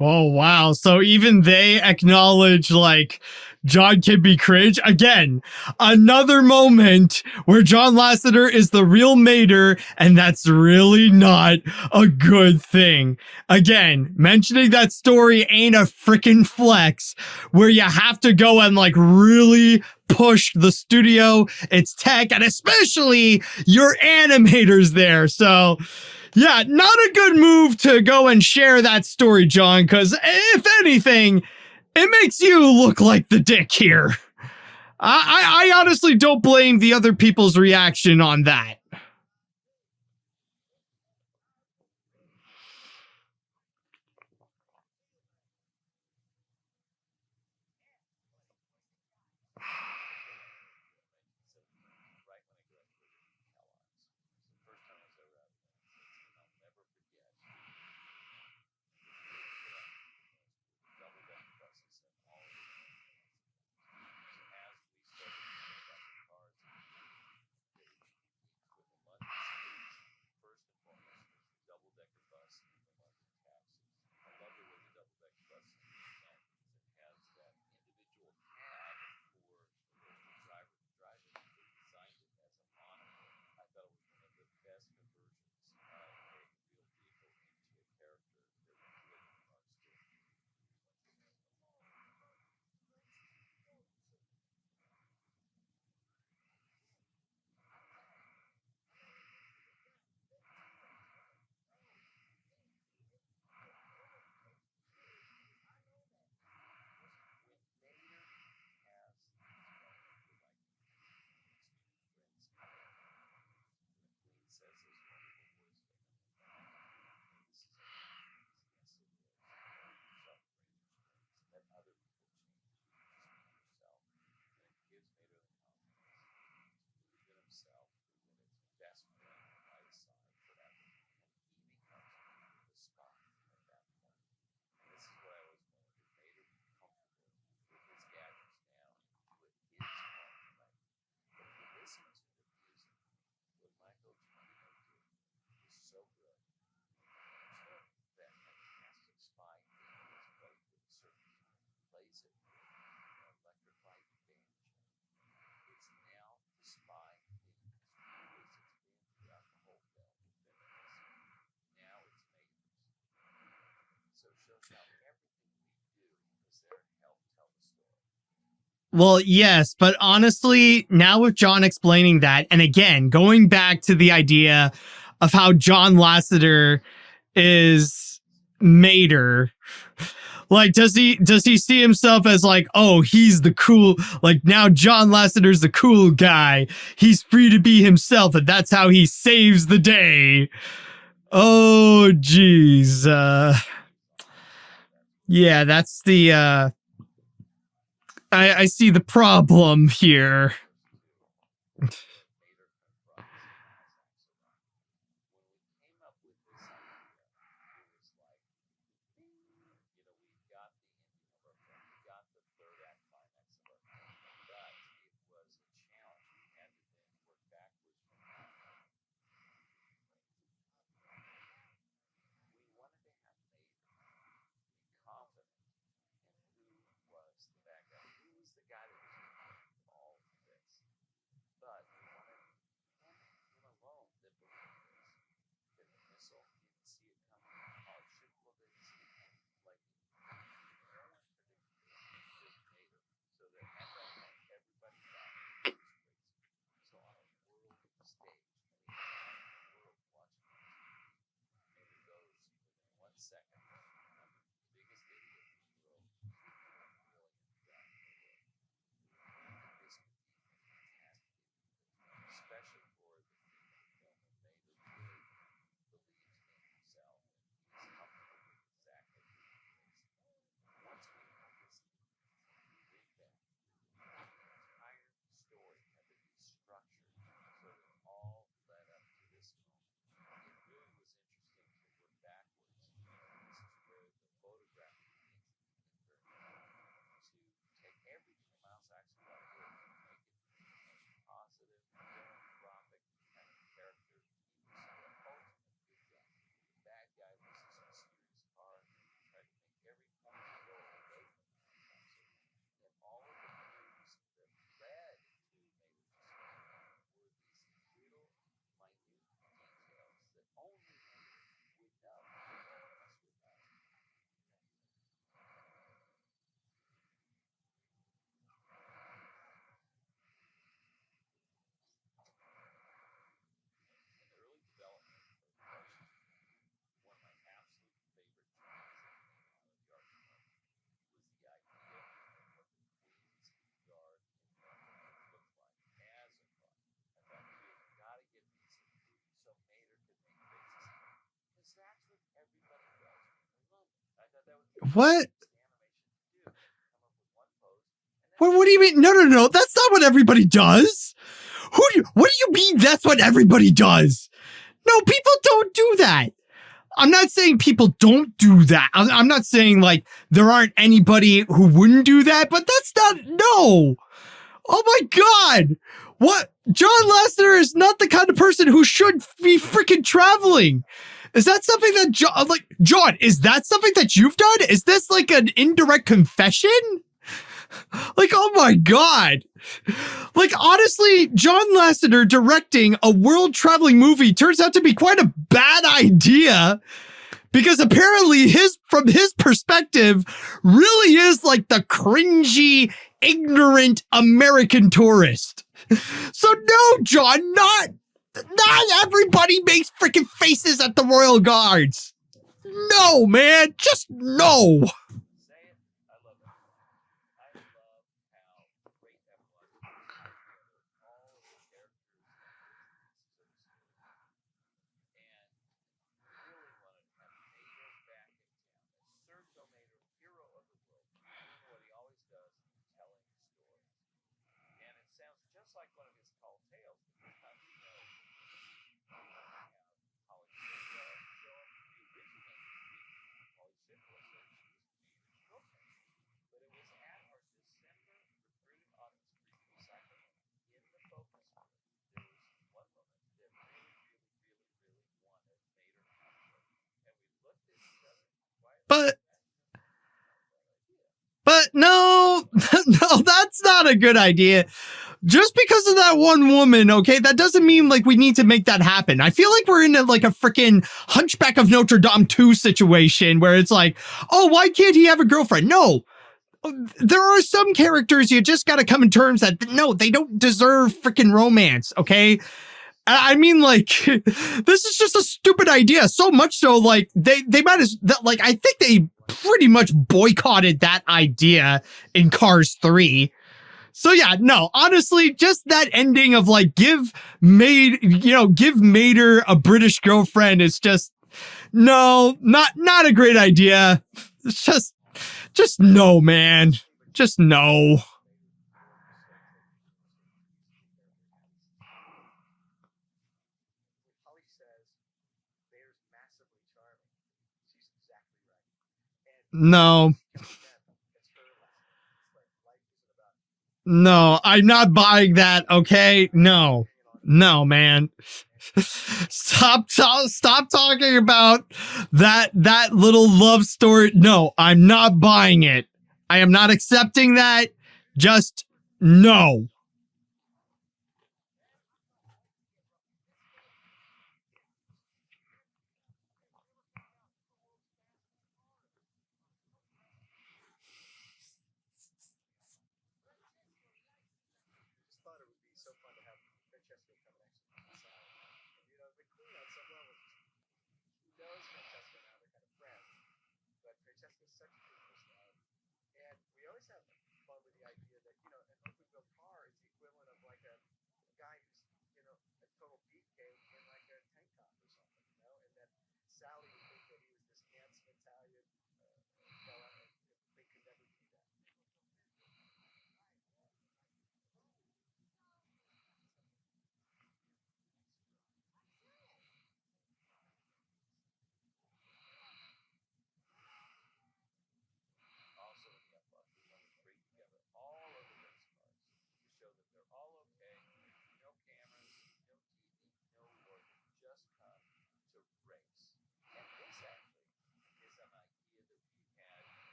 Oh, wow. So even they acknowledge, like, John can be cringe. Again, another moment where John Lasseter is the real Mater, and that's really not a good thing. Again, mentioning that story ain't a freaking flex, where you have to go and, like, really push the studio, its tech, and especially your animators there. So, yeah, not a good move to go and share that story, John, because if anything, it makes you look like the dick here. I honestly don't blame the other people's reaction on that. Well, yes, but honestly, now with John explaining that, and again, going back to the idea of how John Lasseter is Mater, like, does he see himself as like, oh, he's the cool, like, now John Lasseter's the cool guy. He's free to be himself, and that's how he saves the day. Oh, geez. Yeah, that's the I see the problem here. What? What do you mean? No. That's not what everybody does. What do you mean that's what everybody does? No, people don't do that. I'm not saying people don't do that. I'm not saying like there aren't anybody who wouldn't do that, but that's not, no. Oh my God. What? John Lasseter is not the kind of person who should be freaking traveling. Is that something that John, is that something that you've done? Is this like an indirect confession? Like, oh my God. Like, honestly, John Lasseter directing a world traveling movie turns out to be quite a bad idea because apparently from his perspective really is like the cringy, ignorant American tourist. So no, John, not everybody makes freaking faces at the Royal Guards. No, man, just no. But no, no, that's not a good idea. Just because of that one woman, okay, that doesn't mean like we need to make that happen. I feel like we're in like a freaking Hunchback of Notre Dame 2 situation where it's like, oh, why can't he have a girlfriend? No, there are some characters you just got to come in terms that no, they don't deserve freaking romance, okay? I mean, like, this is just a stupid idea. So much so, like, they might as, like, I think they pretty much boycotted that idea in Cars 3. So yeah, no, honestly, just that ending of like, give Mater a British girlfriend is just, no, not a great idea. It's just no, man. Just no. No. No, I'm not buying that, okay? No, man. Stop talking about that little love story. No, I'm not buying it. I am not accepting that. Just no.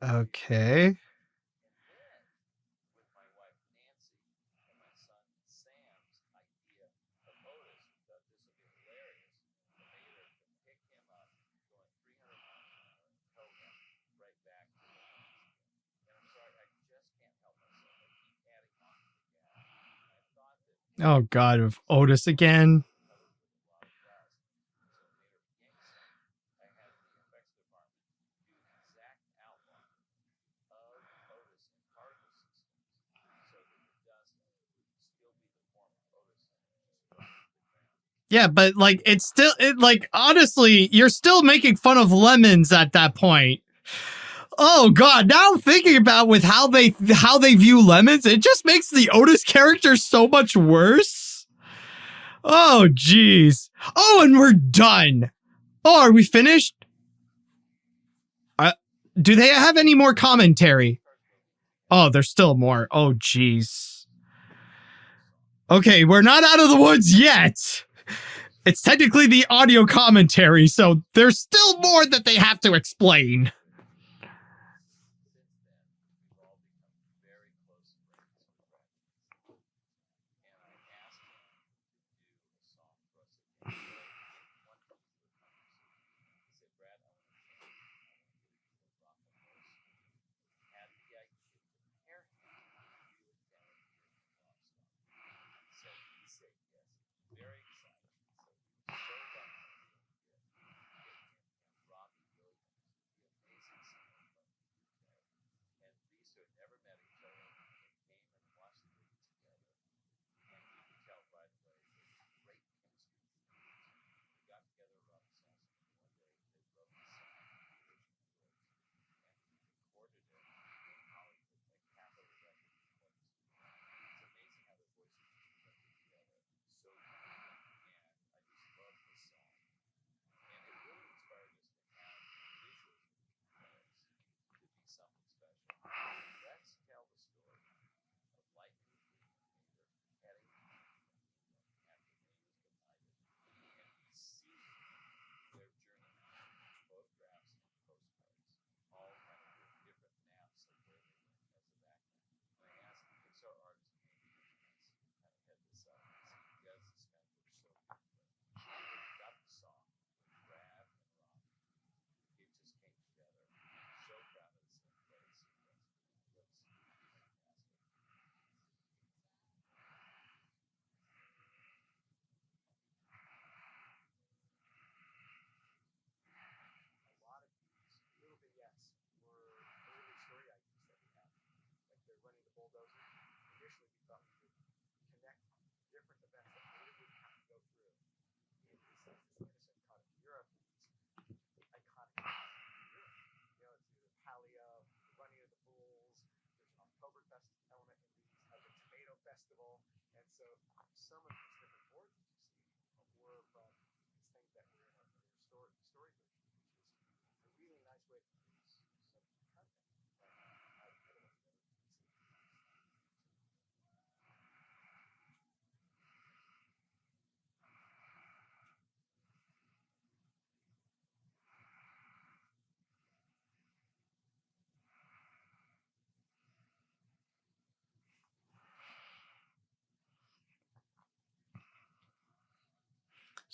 Okay. Oh God, of Otis again. Yeah, but like it's still like honestly, you're still making fun of lemons at that point. Oh God, now I'm thinking about with how they view lemons, it just makes the Otis character so much worse. Oh geez. Oh, and we're done. Oh, are we finished? Do they have any more commentary? Oh, there's still more. Oh geez. Okay, we're not out of the woods yet. It's technically the audio commentary, so there's still more that they have to explain.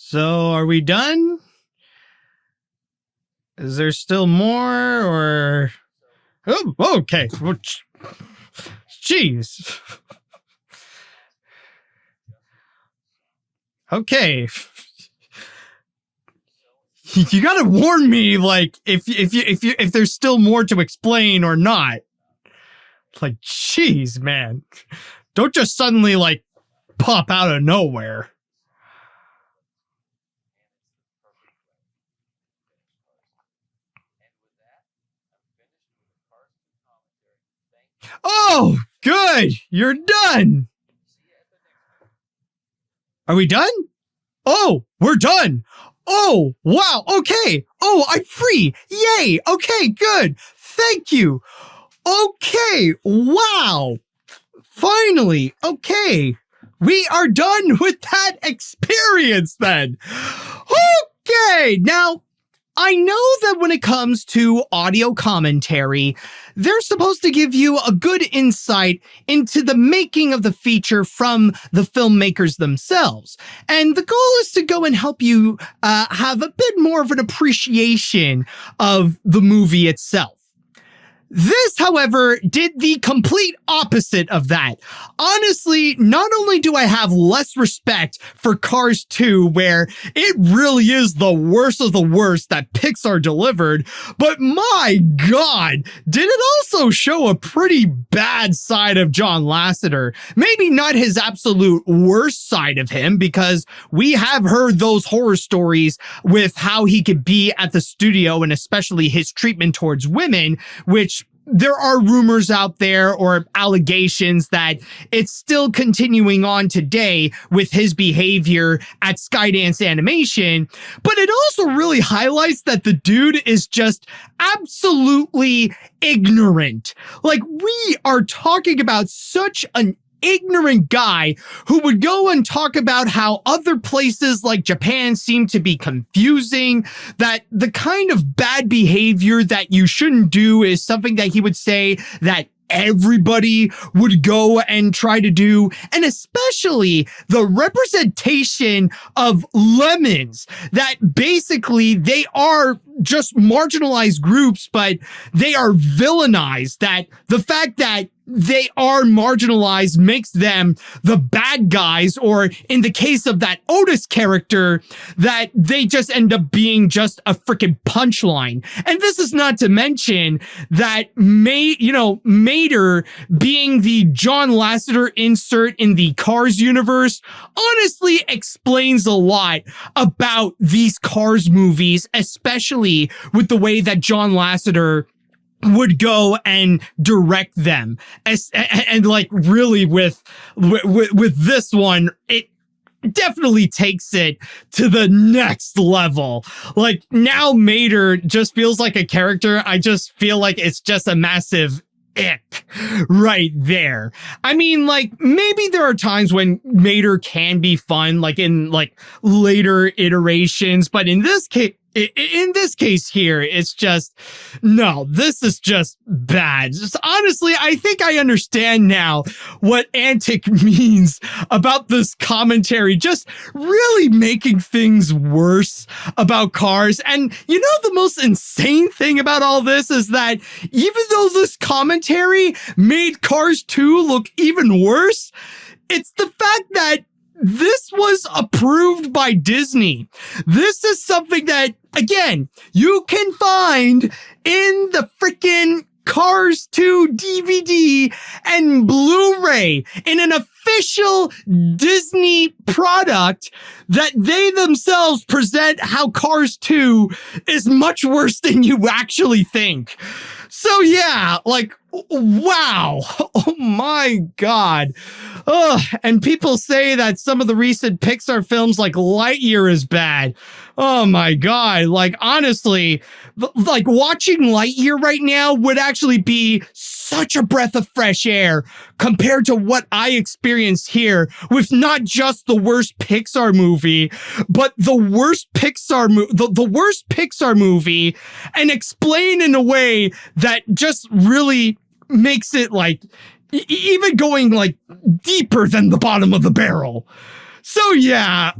So, are we done? Is there still more or oh, okay. Jeez. Okay. You gotta warn me, like if there's still more to explain or not. Like, jeez, man, don't just suddenly like pop out of nowhere. Oh, good, you're done. Are we done? Oh, we're done. Oh, wow. Okay. Oh, I'm free. Yay. Okay, good. Thank you. Okay. Wow. Finally. Okay. We are done with that experience then. Okay. Now, I know that when it comes to audio commentary, they're supposed to give you a good insight into the making of the feature from the filmmakers themselves. And the goal is to go and help you have a bit more of an appreciation of the movie itself. This, however, did the complete opposite of that. Honestly, not only do I have less respect for Cars 2, where it really is the worst of the worst that Pixar delivered, but my God, did it also show a pretty bad side of John Lasseter. Maybe not his absolute worst side of him, because we have heard those horror stories with how he could be at the studio, and especially his treatment towards women, which there are rumors out there or allegations that it's still continuing on today with his behavior at Skydance Animation. But it also really highlights that the dude is just absolutely ignorant. Like, we are talking about such an ignorant guy who would go and talk about how other places like Japan seem to be confusing, that the kind of bad behavior that you shouldn't do is something that he would say that everybody would go and try to do, and especially the representation of lemons, that basically they are just marginalized groups, but they are villainized, that the fact that they are marginalized makes them the bad guys, or in the case of that Otis character, that they just end up being just a freaking punchline. And this is not to mention that Mater being the John Lasseter insert in the Cars universe honestly explains a lot about these Cars movies, especially with the way that John Lasseter would go and direct them. And like, really with this one, it definitely takes it to the next level. Like, now Mater just feels like a character. I just feel like it's just a massive ick right there. I mean, like, maybe there are times when Mater can be fun, like in like later iterations, but in this case here, it's just, no, this is just bad. Just honestly, I think I understand now what antic means about this commentary, just really making things worse about Cars. And you know, the most insane thing about all this is that even though this commentary made Cars 2 look even worse, it's the fact that this was approved by Disney. This is something that, again, you can find in the freaking Cars 2 DVD and Blu-ray in an official Disney product, that they themselves present how Cars 2 is much worse than you actually think. So yeah, like, wow. Oh my God. Ugh. And people say that some of the recent Pixar films like Lightyear is bad. Oh my God. Like, honestly, like, watching Lightyear right now would actually be such a breath of fresh air compared to what I experienced here with not just the worst Pixar movie, but the worst Pixar movie, and explained in a way that just really makes it like even going like deeper than the bottom of the barrel. So yeah,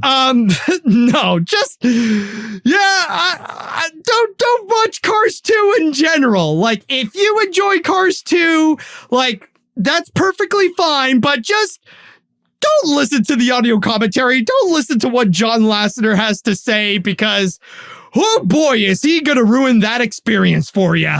no, just, yeah, I don't watch Cars 2 in general. Like, if you enjoy Cars 2, like, that's perfectly fine, but just don't listen to the audio commentary. Don't listen to what John Lasseter has to say, because, oh boy, is he gonna ruin that experience for you.